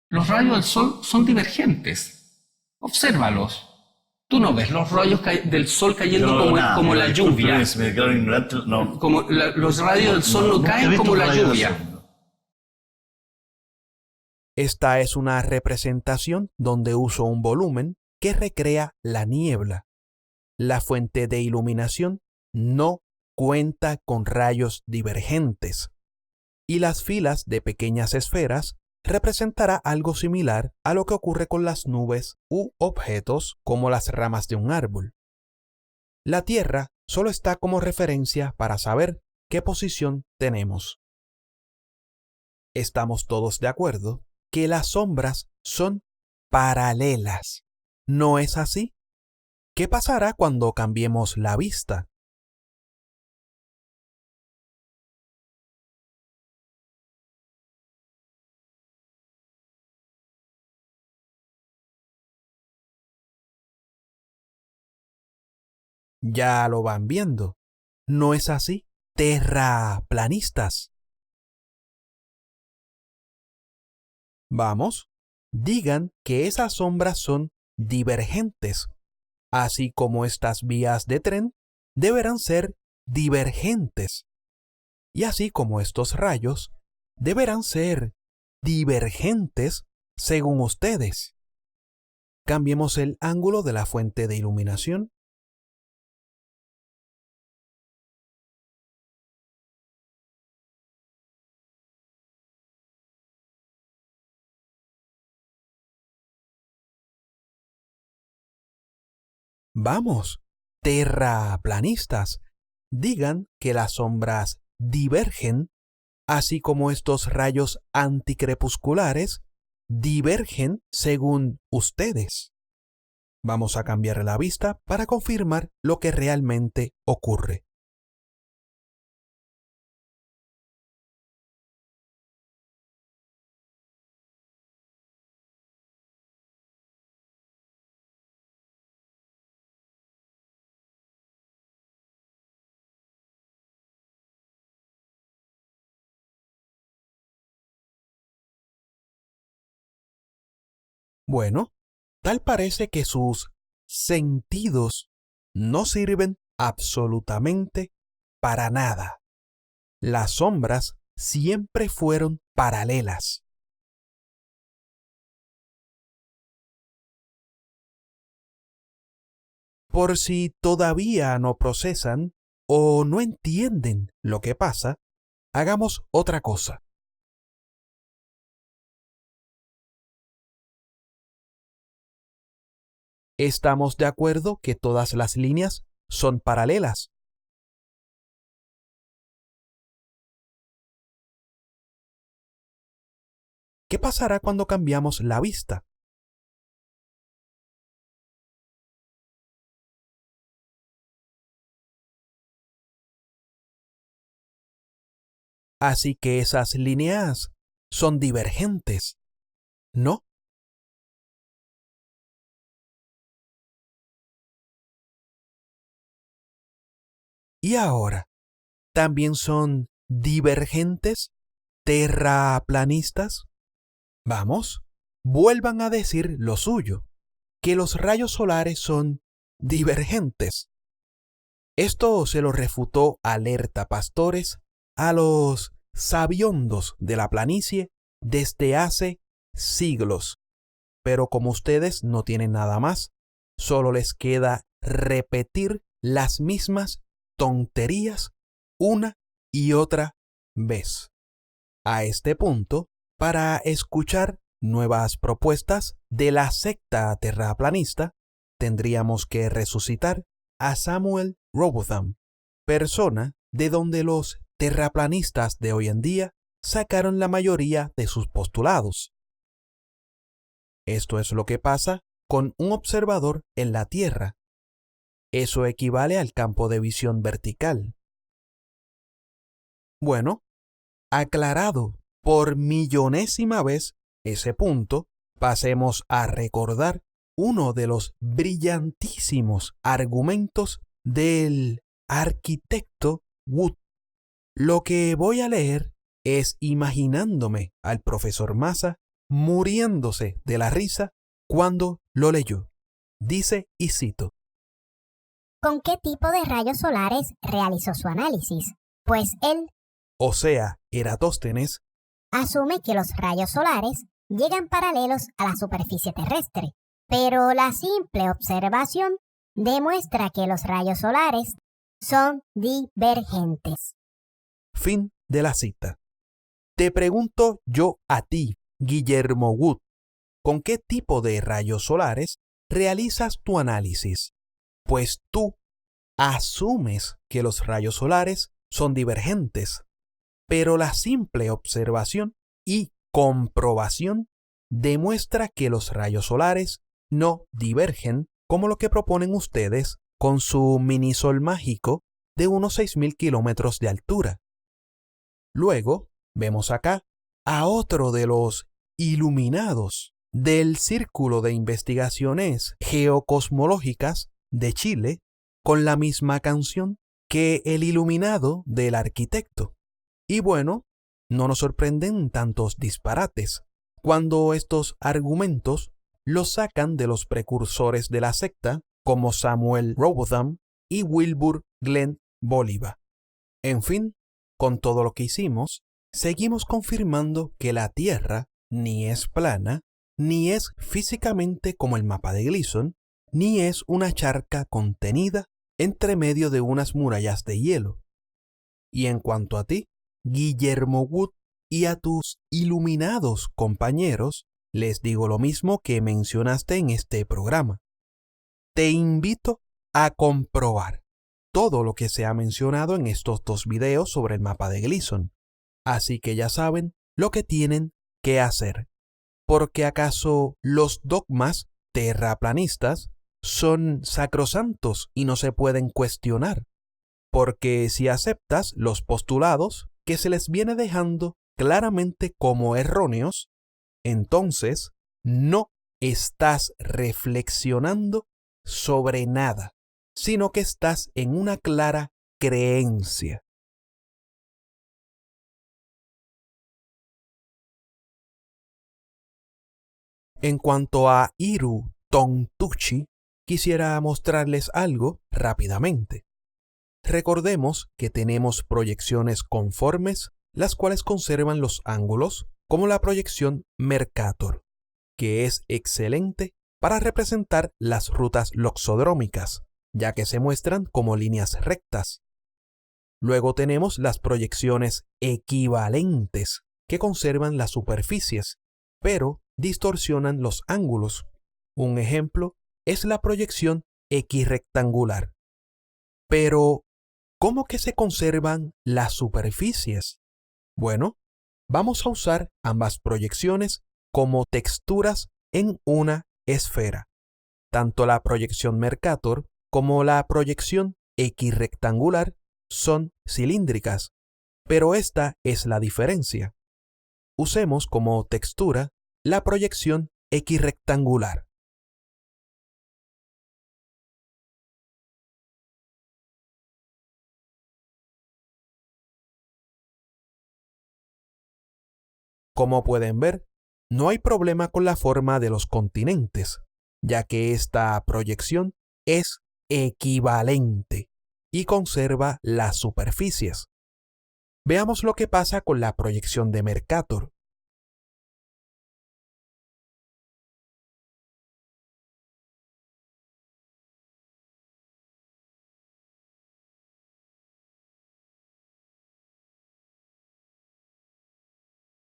Los rayos del Sol son divergentes. Obsérvalos. Tú no ves los rayos del Sol cayendo como la lluvia. Los rayos del Sol no caen como la lluvia. Esta es una representación donde uso un volumen que recrea la niebla. La fuente de iluminación no cuenta con rayos divergentes. y las filas de pequeñas esferas representará algo similar a lo que ocurre con las nubes u objetos como las ramas de un árbol. La Tierra solo está como referencia para saber qué posición tenemos. Estamos todos de acuerdo que las sombras son paralelas. ¿No es así? ¿Qué pasará cuando cambiemos la vista? Ya lo van viendo. ¿No es así? Terraplanistas. Vamos, digan que esas sombras son divergentes, así como estas vías de tren deberán ser divergentes, y así como estos rayos deberán ser divergentes según ustedes. Cambiemos el ángulo de la fuente de iluminación. Vamos, terraplanistas, digan que las sombras divergen, así como estos rayos anticrepusculares divergen según ustedes. Vamos a cambiar la vista para confirmar lo que realmente ocurre. Bueno, tal parece que sus sentidos no sirven absolutamente para nada. Las sombras siempre fueron paralelas. Por si todavía no procesan o no entienden lo que pasa, hagamos otra cosa. Estamos de acuerdo que todas las líneas son paralelas. ¿Qué pasará cuando cambiamos la vista? Así que esas líneas son divergentes, ¿no? Y ahora, ¿también son divergentes, terraplanistas? Vamos, vuelvan a decir lo suyo, que los rayos solares son divergentes. Esto se lo refutó Alerta Pastores a los sabiondos de la planicie desde hace siglos. Pero como ustedes no tienen nada más, solo les queda repetir las mismas tonterías una y otra vez. A este punto, para escuchar nuevas propuestas de la secta terraplanista, tendríamos que resucitar a Samuel Robotham, persona de donde los terraplanistas de hoy en día sacaron la mayoría de sus postulados. Esto es lo que pasa con un observador en la Tierra. Eso equivale al campo de visión vertical. Bueno, aclarado por millonésima vez ese punto, pasemos a recordar uno de los brillantísimos argumentos del arquitecto Wood. Lo que voy a leer es imaginándome al profesor Massa muriéndose de la risa cuando lo leyó. Dice, y cito: ¿Con qué tipo de rayos solares realizó su análisis? Pues él, o sea, Eratóstenes, asume que los rayos solares llegan paralelos a la superficie terrestre, pero la simple observación demuestra que los rayos solares son divergentes. fin de la cita. Te pregunto yo a ti, Guillermo Wood, ¿con qué tipo de rayos solares realizas tu análisis? Pues tú asumes que los rayos solares son divergentes, pero la simple observación y comprobación demuestra que los rayos solares no divergen como lo que proponen ustedes con su minisol mágico de unos 6.000 kilómetros de altura. Luego, vemos acá a otro de los iluminados del Círculo de Investigaciones Geocosmológicas de Chile con la misma canción que el iluminado del arquitecto. Y bueno, no nos sorprenden tantos disparates cuando estos argumentos los sacan de los precursores de la secta como Samuel Robotham y Wilbur Glenn Voliva. En fin, con todo lo que hicimos, seguimos confirmando que la Tierra ni es plana, ni es físicamente como el mapa de Gleason, ni es una charca contenida entre medio de unas murallas de hielo. Y en cuanto a ti, Guillermo Wood, y a tus iluminados compañeros, les digo lo mismo que mencionaste en este programa. Te invito a comprobar todo lo que se ha mencionado en estos dos videos sobre el mapa de Gleason. Así que ya saben lo que tienen que hacer. ¿Porque acaso los dogmas terraplanistas son sacrosantos y no se pueden cuestionar? Porque si aceptas los postulados que se les viene dejando claramente como erróneos, entonces no estás reflexionando sobre nada, sino que estás en una clara creencia. En cuanto a Hiru Tontuchi, quisiera mostrarles algo rápidamente. Recordemos que tenemos proyecciones conformes, las cuales conservan los ángulos, como la proyección Mercator, que es excelente para representar las rutas loxodrómicas, ya que se muestran como líneas rectas. Luego tenemos las proyecciones equivalentes, que conservan las superficies, pero distorsionan los ángulos. Un ejemplo es la proyección equirrectangular. Pero, ¿cómo que se conservan las superficies? Bueno, vamos a usar ambas proyecciones como texturas en una esfera. Tanto la proyección Mercator como la proyección equirrectangular son cilíndricas, pero esta es la diferencia. Usemos como textura la proyección equirrectangular. Como pueden ver, no hay problema con la forma de los continentes, ya que esta proyección es equivalente y conserva las superficies. Veamos lo que pasa con la proyección de Mercator.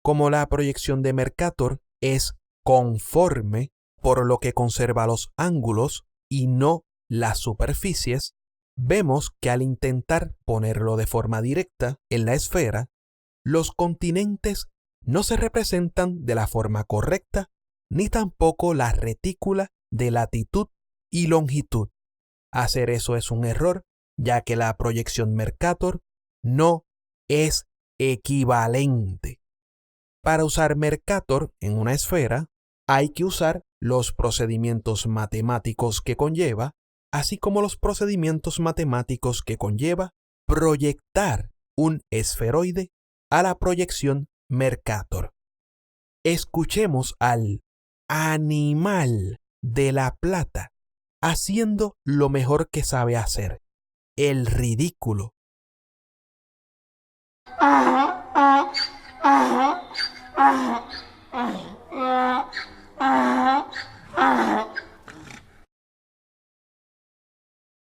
Como la proyección de Mercator es conforme, por lo que conserva los ángulos y no las superficies, vemos que al intentar ponerlo de forma directa en la esfera, los continentes no se representan de la forma correcta, ni tampoco la retícula de latitud y longitud. Hacer eso es un error, ya que la proyección Mercator no es equivalente. Para usar Mercator en una esfera, hay que usar los procedimientos matemáticos que conlleva, así como los procedimientos matemáticos que conlleva proyectar un esferoide a la proyección Mercator. Escuchemos al animal de La Plata haciendo lo mejor que sabe hacer, el ridículo.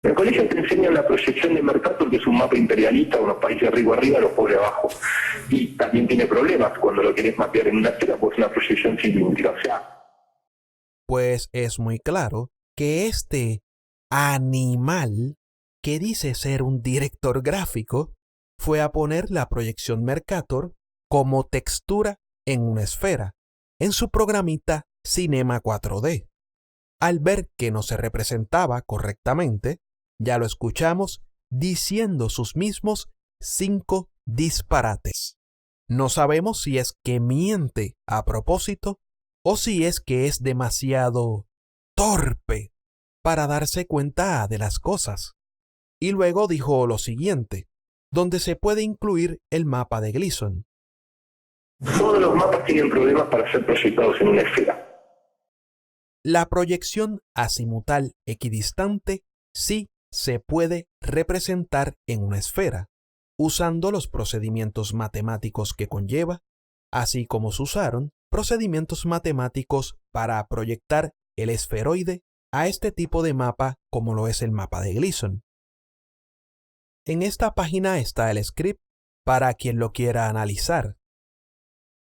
El colegio te enseña la proyección de Mercator, que es un mapa imperialista, unos países ricos arriba, los pobres abajo. y también tiene problemas cuando lo querés mapear en una esfera, pues una proyección cilíndrica. O sea, pues es muy claro que este animal que dice ser un director gráfico fue a poner la proyección Mercator como textura en una esfera en su programita Cinema 4D. Al ver que no se representaba correctamente, ya lo escuchamos diciendo sus mismos 5 disparates. No sabemos si es que miente a propósito o si es que es demasiado torpe para darse cuenta de las cosas. Y luego dijo lo siguiente, donde se puede incluir el mapa de Gleason. todos los mapas tienen problemas para ser proyectados en una esfera. La proyección azimutal equidistante sí se puede representar en una esfera, usando los procedimientos matemáticos que conlleva, así como se usaron procedimientos matemáticos para proyectar el esferoide a este tipo de mapa como lo es el mapa de Gleason. En esta página está el script para quien lo quiera analizar.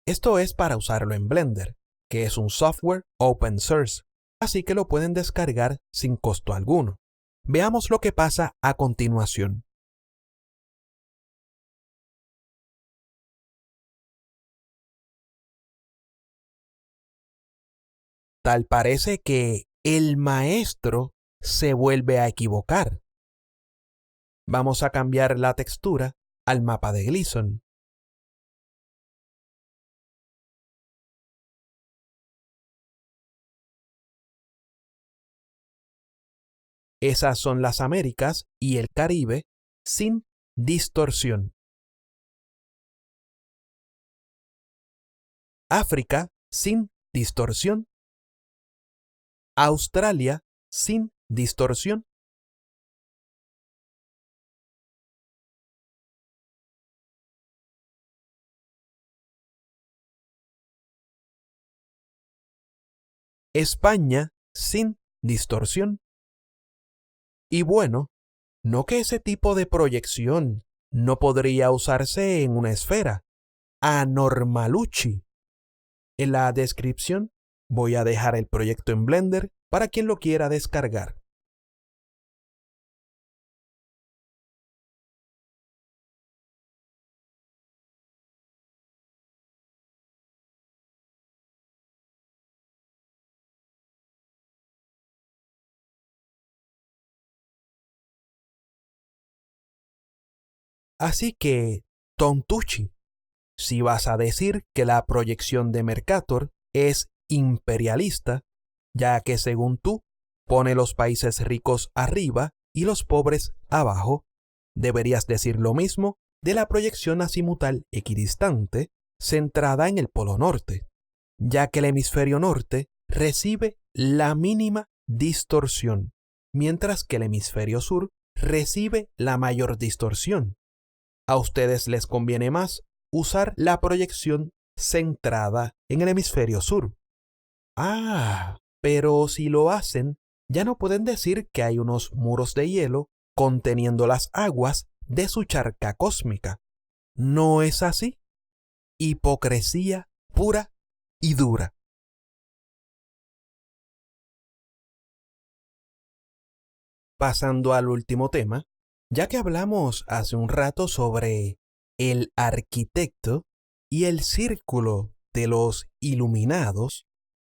Esto es para usarlo en Blender, que es un software open source, así que lo pueden descargar sin costo alguno. Veamos lo que pasa a continuación. Tal parece que el maestro se vuelve a equivocar. Vamos a cambiar la textura al mapa de Gleason. Esas son las Américas y el Caribe sin distorsión. África sin distorsión. Australia sin distorsión. España sin distorsión. Y bueno, no que ese tipo de proyección no podría usarse en una esfera. Anormalucci. En la descripción voy a dejar el proyecto en Blender para quien lo quiera descargar. Así que, tontucci, si vas a decir que la proyección de Mercator es imperialista, ya que según tú pone los países ricos arriba y los pobres abajo, deberías decir lo mismo de la proyección azimutal equidistante centrada en el polo norte, ya que el hemisferio norte recibe la mínima distorsión, mientras que el hemisferio sur recibe la mayor distorsión. A ustedes les conviene más usar la proyección centrada en el hemisferio sur. Pero si lo hacen, ya no pueden decir que hay unos muros de hielo conteniendo las aguas de su charca cósmica. ¿No es así? Hipocresía pura y dura. Pasando al último tema, ya que hablamos hace un rato sobre el arquitecto y el círculo de los iluminados,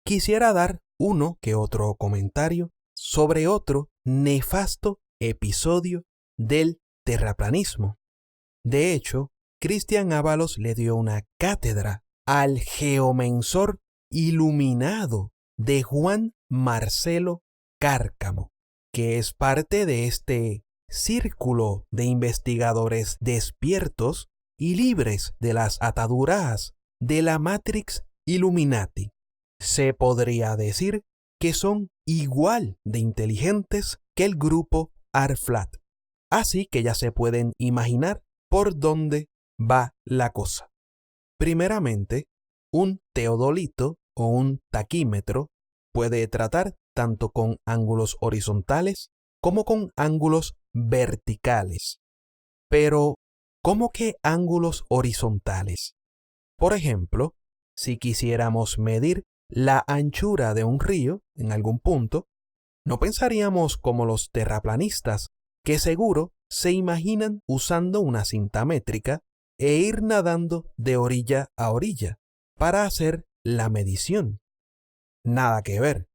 quisiera dar uno que otro comentario sobre otro nefasto episodio del terraplanismo. De hecho, Cristian Ábalos le dio una cátedra al geomensor iluminado de Juan Marcelo Cárcamo, que es parte de este círculo de investigadores despiertos y libres de las ataduras de la Matrix Illuminati. Se podría decir que son igual de inteligentes que el grupo R-Flat. Así que ya se pueden imaginar por dónde va la cosa. Primeramente, un teodolito o un taquímetro puede tratar tanto con ángulos horizontales como con ángulos verticales. Pero ¿Cómo que ángulos horizontales? Por ejemplo, si quisiéramos medir la anchura de un río en algún punto, no pensaríamos como los terraplanistas, que seguro se imaginan usando una cinta métrica e ir nadando de orilla a orilla para hacer la medición. Nada que ver.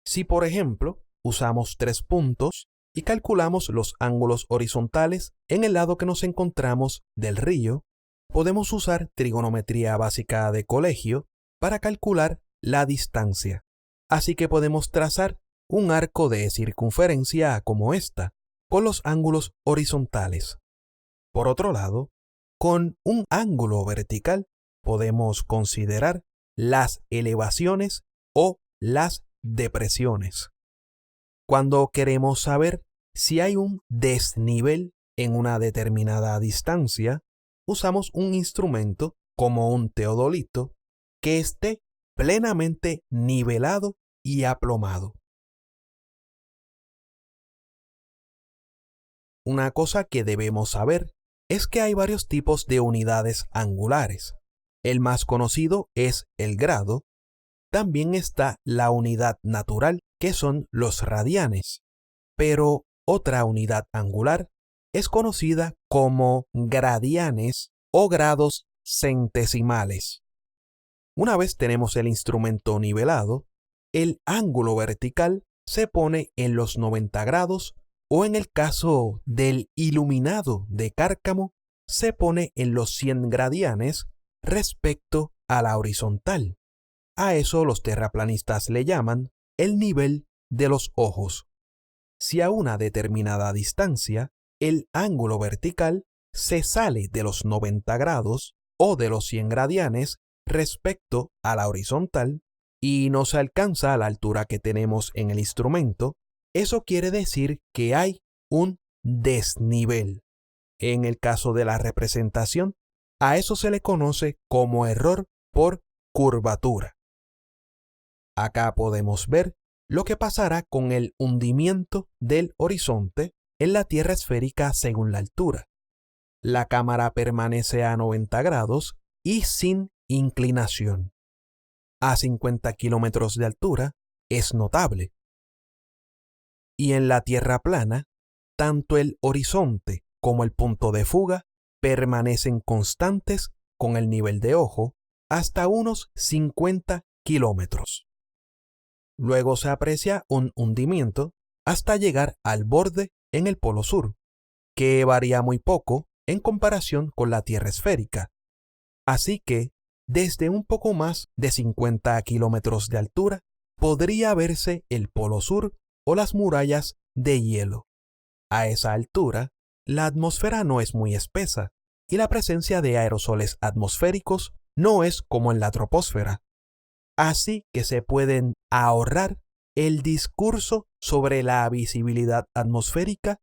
Si, por ejemplo, usamos 3 puntos y calculamos los ángulos horizontales en el lado que nos encontramos del río, podemos usar trigonometría básica de colegio para calcular la distancia. Así que podemos trazar un arco de circunferencia como esta, con los ángulos horizontales. Por otro lado, con un ángulo vertical podemos considerar las elevaciones o las depresiones. Cuando queremos saber si hay un desnivel en una determinada distancia, usamos un instrumento como un teodolito que esté plenamente nivelado y aplomado. Una cosa que debemos saber es que hay varios tipos de unidades angulares. El más conocido es el grado. También está la unidad natural, que son los radianes. Pero otra unidad angular es conocida como gradianes o grados centesimales. Una vez tenemos el instrumento nivelado, el ángulo vertical se pone en los 90 grados o en el caso del iluminado de Cárcamo, se pone en los 100 gradianes respecto a la horizontal. A eso los terraplanistas le llaman el nivel de los ojos. Si a una determinada distancia el ángulo vertical se sale de los 90 grados o de los 100 gradianes respecto a la horizontal y no se alcanza a la altura que tenemos en el instrumento, eso quiere decir que hay un desnivel. En el caso de la representación, a eso se le conoce como error por curvatura. Acá podemos ver lo que pasará con el hundimiento del horizonte en la Tierra esférica según la altura. La cámara permanece a 90 grados y sin inclinación. A 50 kilómetros de altura es notable. Y en la Tierra plana, tanto el horizonte como el punto de fuga permanecen constantes con el nivel de ojo hasta unos 50 kilómetros. Luego se aprecia un hundimiento hasta llegar al borde en el polo sur, que varía muy poco en comparación con la Tierra esférica. Así que, desde un poco más de 50 kilómetros de altura, podría verse el polo sur o las murallas de hielo. A esa altura, la atmósfera no es muy espesa y la presencia de aerosoles atmosféricos no es como en la troposfera. Así que se pueden ahorrar el discurso sobre la visibilidad atmosférica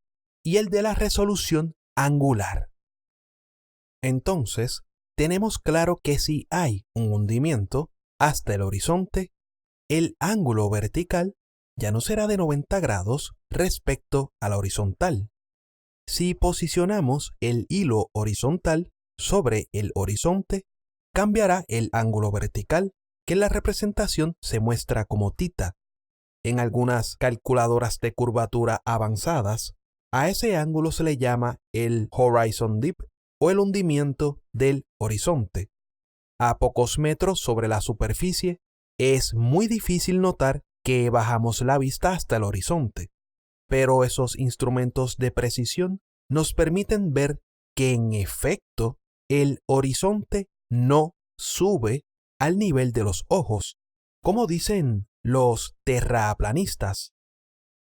y el de la resolución angular. Entonces, tenemos claro que si hay un hundimiento hasta el horizonte, el ángulo vertical ya no será de 90 grados respecto a la horizontal. Si posicionamos el hilo horizontal sobre el horizonte, cambiará el ángulo vertical, que en la representación se muestra como tita. En algunas calculadoras de curvatura avanzadas, a ese ángulo se le llama el horizon dip o el hundimiento del horizonte. A pocos metros sobre la superficie, es muy difícil notar que bajamos la vista hasta el horizonte, pero esos instrumentos de precisión nos permiten ver que en efecto el horizonte no sube al nivel de los ojos, como dicen los terraplanistas.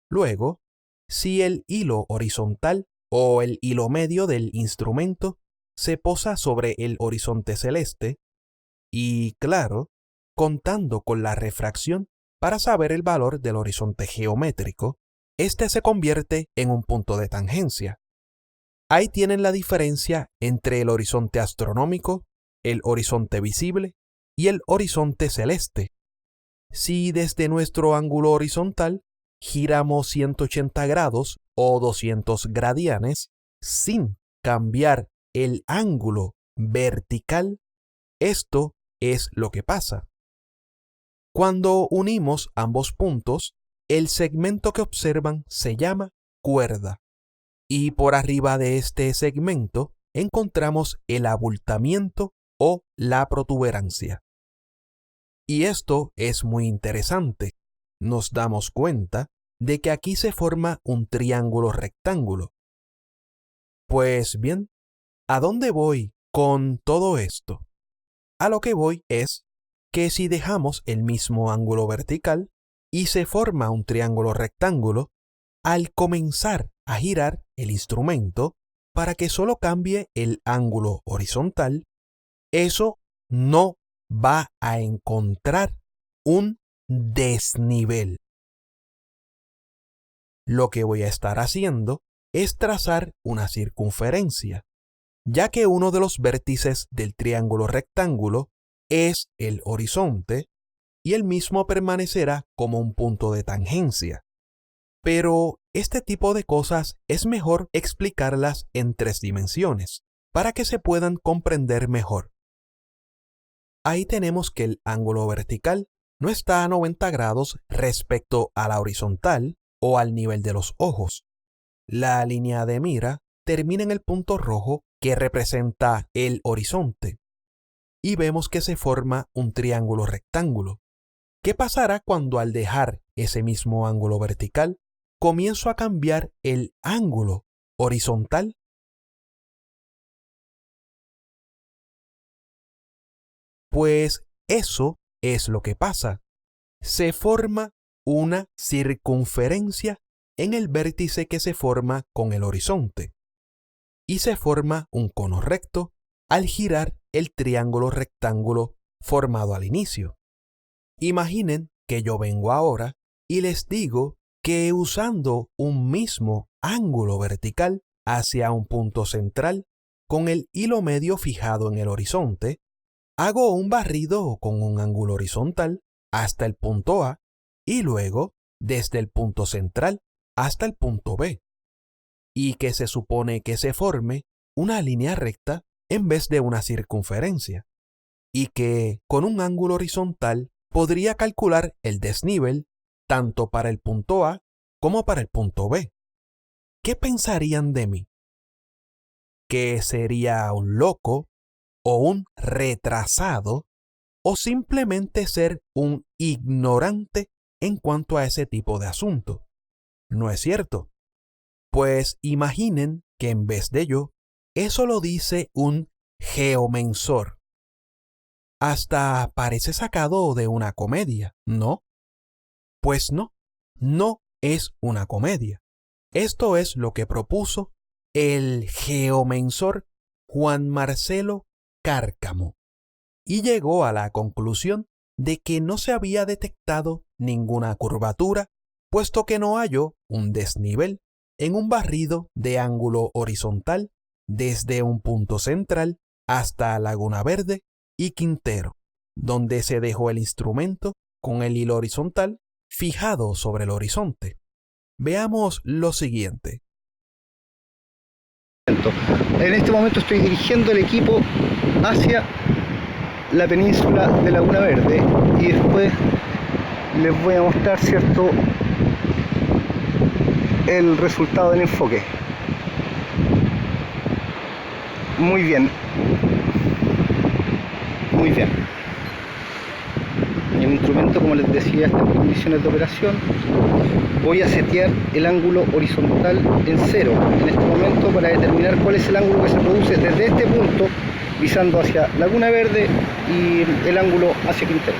Luego, si el hilo horizontal o el hilo medio del instrumento se posa sobre el horizonte celeste, y claro, contando con la refracción para saber el valor del horizonte geométrico, este se convierte en un punto de tangencia. Ahí tienen la diferencia entre el horizonte astronómico, el horizonte visible y el horizonte celeste. Si desde nuestro ángulo horizontal giramos 180 grados o 200 gradianes sin cambiar el ángulo vertical, esto es lo que pasa. Cuando unimos ambos puntos, el segmento que observan se llama cuerda, y por arriba de este segmento encontramos el abultamiento o la protuberancia. Y esto es muy interesante. Nos damos cuenta de que aquí se forma un triángulo rectángulo. Pues bien, ¿a dónde voy con todo esto? A lo que voy es que si dejamos el mismo ángulo vertical y se forma un triángulo rectángulo, al comenzar a girar el instrumento para que solo cambie el ángulo horizontal, eso no va a encontrar un desnivel. Lo que voy a estar haciendo es trazar una circunferencia, ya que uno de los vértices del triángulo rectángulo es el horizonte y el mismo permanecerá como un punto de tangencia. Pero este tipo de cosas es mejor explicarlas en 3 dimensiones, para que se puedan comprender mejor. Ahí tenemos que el ángulo vertical no está a 90 grados respecto a la horizontal o al nivel de los ojos. La línea de mira termina en el punto rojo que representa el horizonte. Y vemos que se forma un triángulo rectángulo. ¿Qué pasará cuando al dejar ese mismo ángulo vertical comienzo a cambiar el ángulo horizontal? Pues eso es lo que pasa. Se forma una circunferencia en el vértice que se forma con el horizonte. Y se forma un cono recto al girar el triángulo rectángulo formado al inicio. Imaginen que yo vengo ahora y les digo que usando un mismo ángulo vertical hacia un punto central con el hilo medio fijado en el horizonte, hago un barrido con un ángulo horizontal hasta el punto A y luego desde el punto central hasta el punto B, y que se supone que se forme una línea recta en vez de una circunferencia, y que con un ángulo horizontal podría calcular el desnivel tanto para el punto A como para el punto B. ¿Qué pensarían de mí? ¿Que sería un loco o un retrasado o simplemente ser un ignorante en cuanto a ese tipo de asunto? ¿No es cierto? Pues imaginen que en vez de yo, eso lo dice un geomensor. Hasta parece sacado de una comedia, ¿no? Pues no, no es una comedia. Esto es lo que propuso el geomensor Juan Marcelo Cárcamo, y llegó a la conclusión de que no se había detectado ninguna curvatura, puesto que no halló un desnivel en un barrido de ángulo horizontal desde un punto central hasta Laguna Verde y Quintero, donde se dejó el instrumento con el hilo horizontal fijado sobre el horizonte. Veamos lo siguiente. En este momento estoy dirigiendo el equipo hacia la península de Laguna Verde y después les voy a mostrar, ¿cierto?, el resultado del enfoque. Muy bien. Muy bien. El instrumento, como les decía, está en condiciones de operación. Voy a setear el ángulo horizontal en 0 en este momento para determinar cuál es el ángulo que se produce desde este punto visando hacia Laguna Verde y el ángulo hacia Quintero.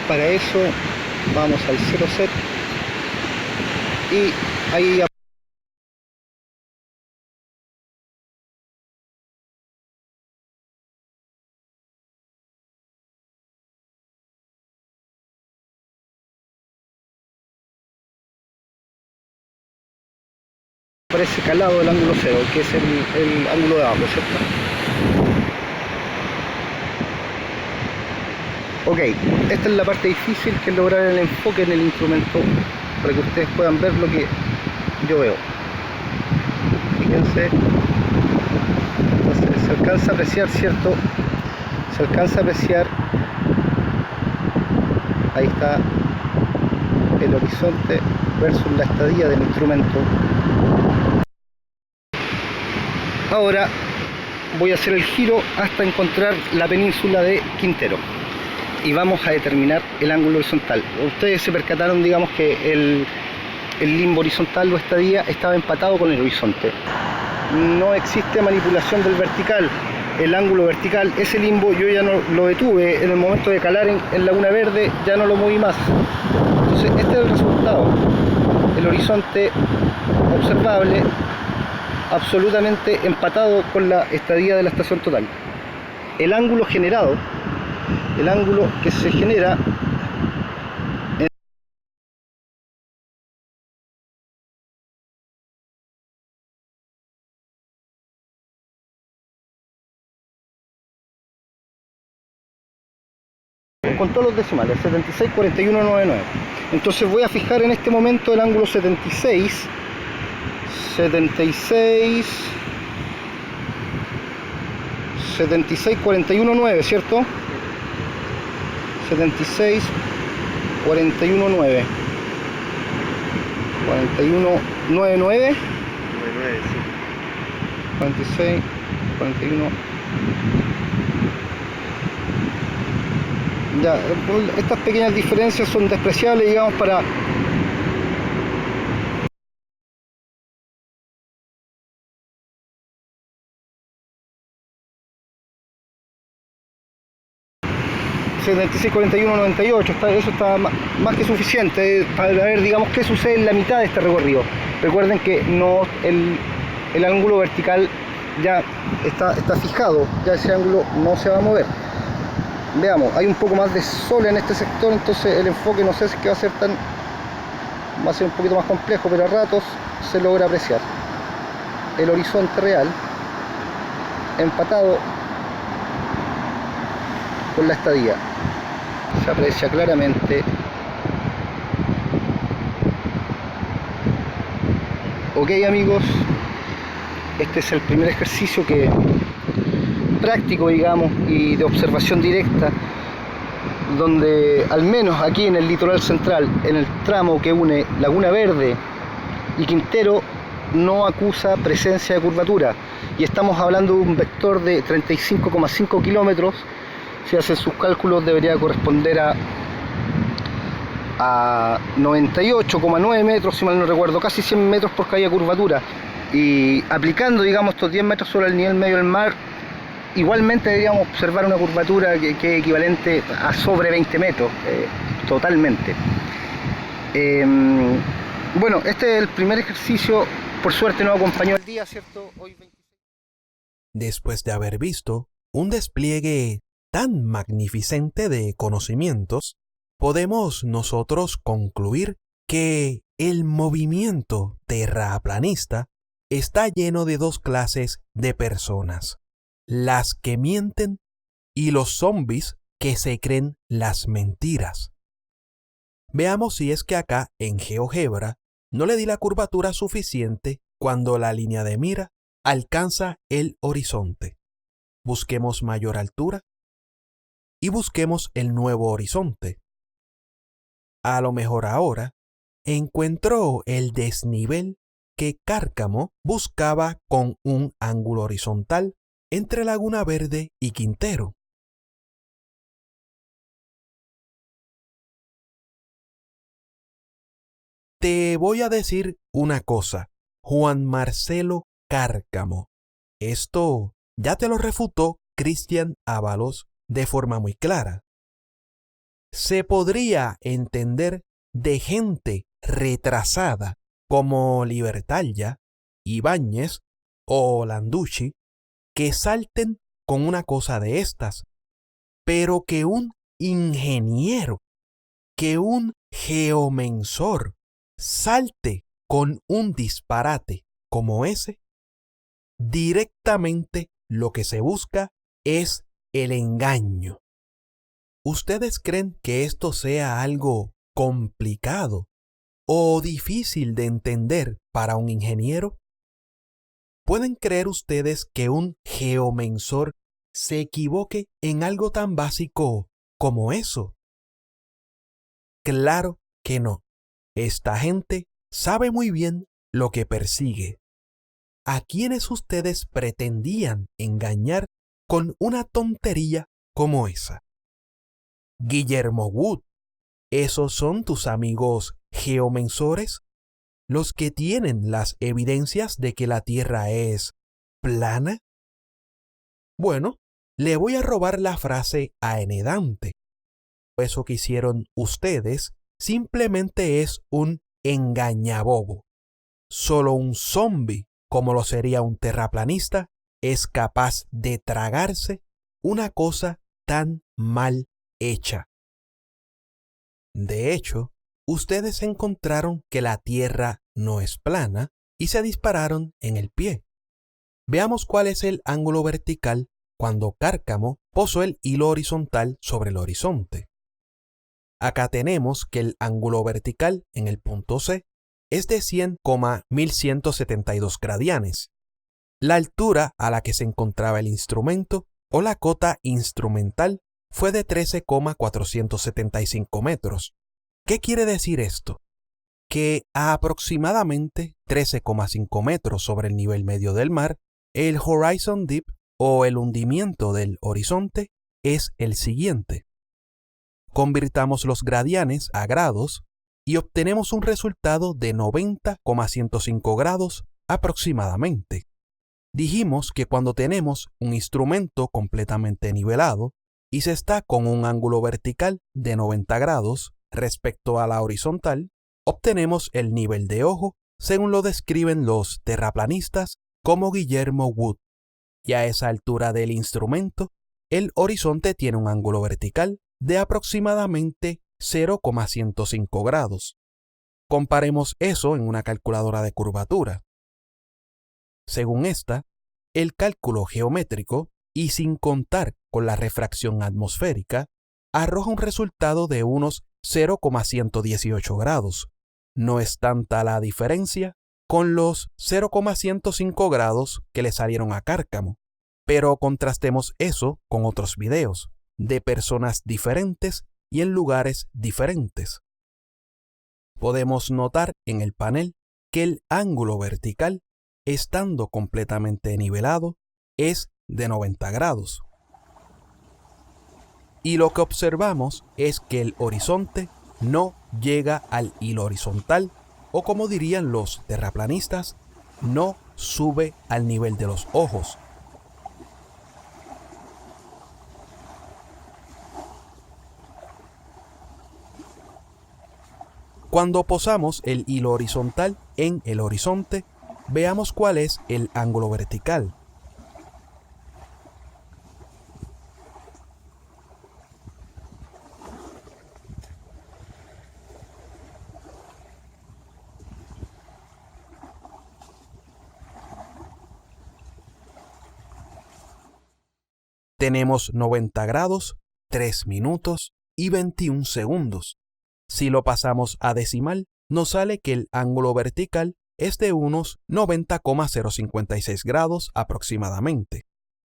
Para eso vamos al 0 set y ahí aparece calado el ángulo 0, que es el ángulo de abajo, ¿cierto? Ok, esta es la parte difícil, que es lograr el enfoque en el instrumento para que ustedes puedan ver lo que yo veo. fíjense. Entonces, se alcanza a apreciar, ¿cierto? Se alcanza a apreciar. Ahí está el horizonte versus la estadía del instrumento. Ahora voy a hacer el giro hasta encontrar la península de Quintero y vamos a determinar el ángulo horizontal. Ustedes se percataron, digamos, que el limbo horizontal o estadía estaba empatado con el horizonte. No existe manipulación del vertical. El ángulo vertical, ese limbo yo ya no lo detuve en el momento de calar en Laguna Verde, ya no lo moví más. Entonces este es el resultado. El horizonte observable absolutamente empatado con la estadía de la estación total. El ángulo generado, el ángulo que se genera con todos los decimales, 76,4199. Entonces voy a fijar en este momento el ángulo 76,41,9, ¿cierto? 76,41,9. 41,99. 46, 41. Ya, estas pequeñas diferencias son despreciables, digamos, para $76,41,98, eso está más que suficiente para ver, digamos, qué sucede en la mitad de este recorrido. Recuerden que no el ángulo vertical ya está fijado, ya ese ángulo no se va a mover. Veamos, hay un poco más de sol en este sector, entonces el enfoque no sé si va a ser va a ser un poquito más complejo, pero a ratos se logra apreciar el horizonte real empatado con la estadía. Se aprecia claramente. Ok, amigos, este es el primer ejercicio práctico, digamos, y de observación directa, donde al menos aquí en el litoral central, en el tramo que une Laguna Verde y Quintero, no acusa presencia de curvatura, y estamos hablando de un vector de 35,5 kilómetros. Si hacen sus cálculos debería corresponder a 98,9 metros, si mal no recuerdo, casi 100 metros por caída curvatura, y aplicando, digamos, estos 10 metros sobre el nivel medio del mar, igualmente deberíamos observar una curvatura que es equivalente a sobre 20 metros, totalmente. Bueno, este es el primer ejercicio, por suerte nos acompañó el día, ¿cierto? Hoy 26. Después de haber visto un despliegue tan magnificente de conocimientos, podemos nosotros concluir que el movimiento terraplanista está lleno de dos clases de personas: las que mienten y los zombies que se creen las mentiras. Veamos si es que acá en GeoGebra no le di la curvatura suficiente cuando la línea de mira alcanza el horizonte. Busquemos mayor altura y busquemos el nuevo horizonte. A lo mejor ahora encuentro el desnivel que Cárcamo buscaba con un ángulo horizontal entre Laguna Verde y Quintero. Te voy a decir una cosa, Juan Marcelo Cárcamo. Esto ya te lo refutó Cristian Ábalos de forma muy clara. Se podría entender de gente retrasada como Libertalia, Ibáñez o Landucci que salten con una cosa de estas, pero que un ingeniero, que un geomensor salte con un disparate como ese, directamente lo que se busca es el engaño. ¿Ustedes creen que esto sea algo complicado o difícil de entender para un ingeniero? ¿Pueden creer ustedes que un geomensor se equivoque en algo tan básico como eso? Claro que no. Esta gente sabe muy bien lo que persigue. ¿A quiénes ustedes pretendían engañar con una tontería como esa? Guillermo Wood, ¿esos son tus amigos geomensores? ¿Los que tienen las evidencias de que la Tierra es plana? Bueno, le voy a robar la frase a Enedante. Eso que hicieron ustedes simplemente es un engañabobo. Solo un zombie, como lo sería un terraplanista, es capaz de tragarse una cosa tan mal hecha. De hecho, ustedes encontraron que la Tierra no es plana y se dispararon en el pie. Veamos cuál es el ángulo vertical cuando Cárcamo posó el hilo horizontal sobre el horizonte. Acá tenemos que el ángulo vertical en el punto C es de 100,1172 gradianes. La altura a la que se encontraba el instrumento o la cota instrumental fue de 13,475 metros. ¿Qué quiere decir esto? Que a aproximadamente 13,5 metros sobre el nivel medio del mar, el horizon dip o el hundimiento del horizonte es el siguiente. Convirtamos los gradianes a grados y obtenemos un resultado de 90,105 grados aproximadamente. Dijimos que cuando tenemos un instrumento completamente nivelado y se está con un ángulo vertical de 90 grados respecto a la horizontal, obtenemos el nivel de ojo según lo describen los terraplanistas como Guillermo Wood. Y a esa altura del instrumento, el horizonte tiene un ángulo vertical de aproximadamente 0,105 grados. Comparemos eso en una calculadora de curvatura. Según esta, el cálculo geométrico, y sin contar con la refracción atmosférica, arroja un resultado de unos 0,118 grados. No es tanta la diferencia con los 0,105 grados que le salieron a Cárcamo, pero contrastemos eso con otros videos de personas diferentes y en lugares diferentes. Podemos notar en el panel que el ángulo vertical, estando completamente nivelado, es de 90 grados. Y lo que observamos es que el horizonte no llega al hilo horizontal, o como dirían los terraplanistas, no sube al nivel de los ojos. Cuando posamos el hilo horizontal en el horizonte, veamos cuál es el ángulo vertical. Tenemos 90 grados, 3 minutos y 21 segundos. Si lo pasamos a decimal, nos sale que el ángulo vertical es de unos 90,056 grados aproximadamente.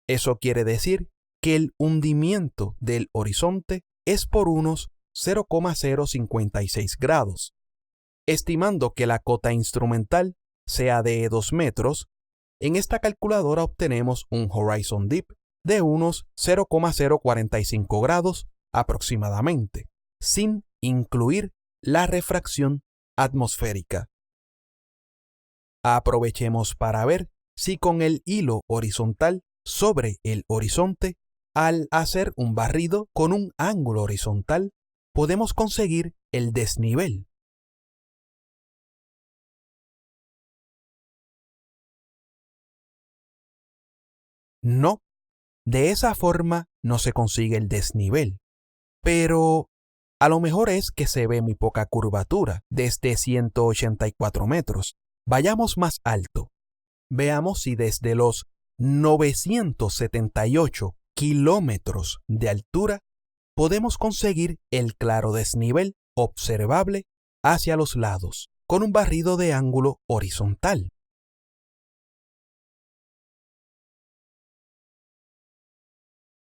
Eso quiere decir que el hundimiento del horizonte es por unos 0,056 grados. Estimando que la cota instrumental sea de 2 metros, en esta calculadora obtenemos un horizon dip de unos 0,045 grados aproximadamente, sin incluir la refracción atmosférica. Aprovechemos para ver si con el hilo horizontal sobre el horizonte, al hacer un barrido con un ángulo horizontal, podemos conseguir el desnivel. No, de esa forma no se consigue el desnivel, pero a lo mejor es que se ve muy poca curvatura desde 184 metros. Vayamos más alto. Veamos si desde los 978 kilómetros de altura podemos conseguir el claro desnivel observable hacia los lados con un barrido de ángulo horizontal.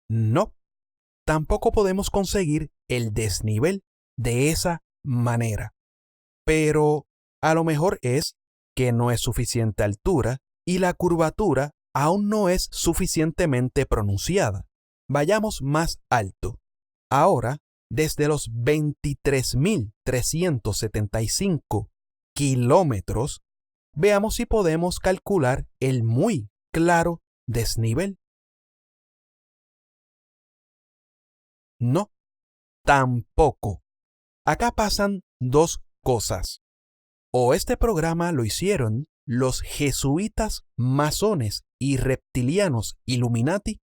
No, tampoco podemos conseguir el desnivel de esa manera. Pero a lo mejor es que no es suficiente altura y la curvatura aún no es suficientemente pronunciada. Vayamos más alto. Ahora, desde los 23.375 kilómetros, veamos si podemos calcular el muy claro desnivel. No, tampoco. Acá pasan dos cosas. O este programa lo hicieron los jesuitas, masones y reptilianos Illuminati,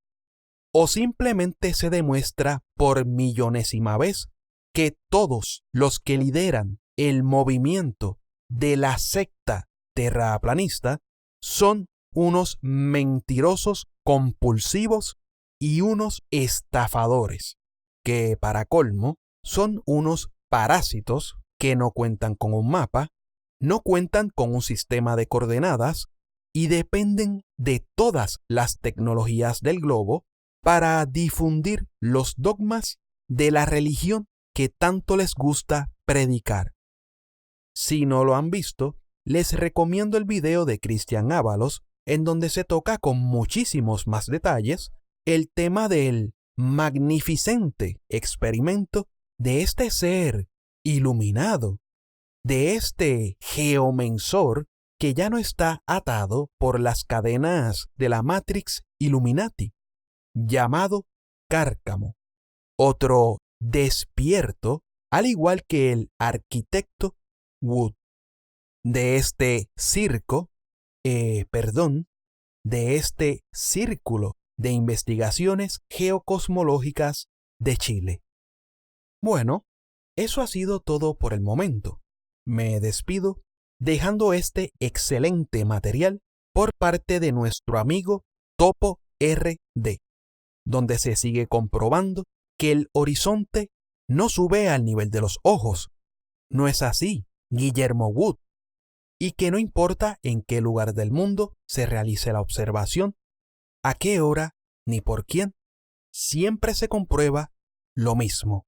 o simplemente se demuestra por millonésima vez que todos los que lideran el movimiento de la secta terraplanista son unos mentirosos compulsivos y unos estafadores, que para colmo son unos parásitos que no cuentan con un mapa, no cuentan con un sistema de coordenadas y dependen de todas las tecnologías del globo para difundir los dogmas de la religión que tanto les gusta predicar. Si no lo han visto, les recomiendo el video de Cristian Ábalos, en donde se toca con muchísimos más detalles el tema del magnificente experimento de este ser iluminado, de este geomensor que ya no está atado por las cadenas de la Matrix Illuminati, llamado Cárcamo, otro despierto, al igual que el arquitecto Wood, de este de este círculo de investigaciones geocosmológicas de Chile. Bueno, eso ha sido todo por el momento. Me despido dejando este excelente material por parte de nuestro amigo Topo RD, donde se sigue comprobando que el horizonte no sube al nivel de los ojos. No es así, Guillermo Wood, y que no importa en qué lugar del mundo se realice la observación, a qué hora ni por quién, siempre se comprueba lo mismo.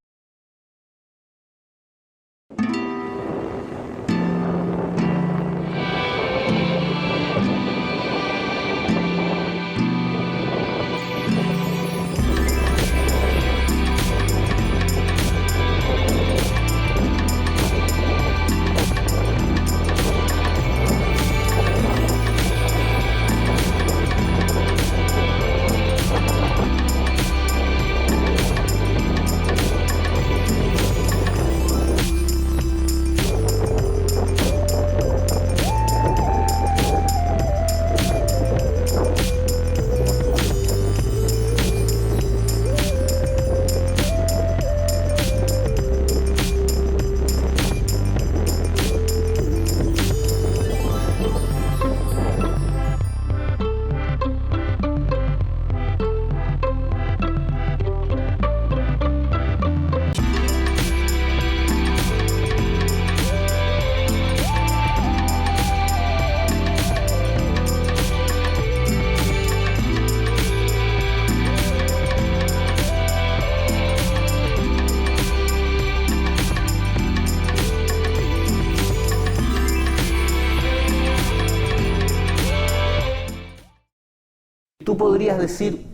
Tú podrías decir,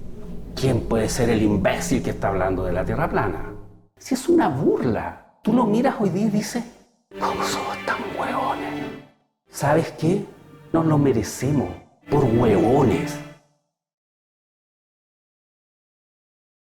¿quién puede ser el imbécil que está hablando de la Tierra plana? Si es una burla. Tú lo miras hoy día y dices, ¿cómo somos tan hueones? ¿Sabes qué? Nos lo merecemos por hueones.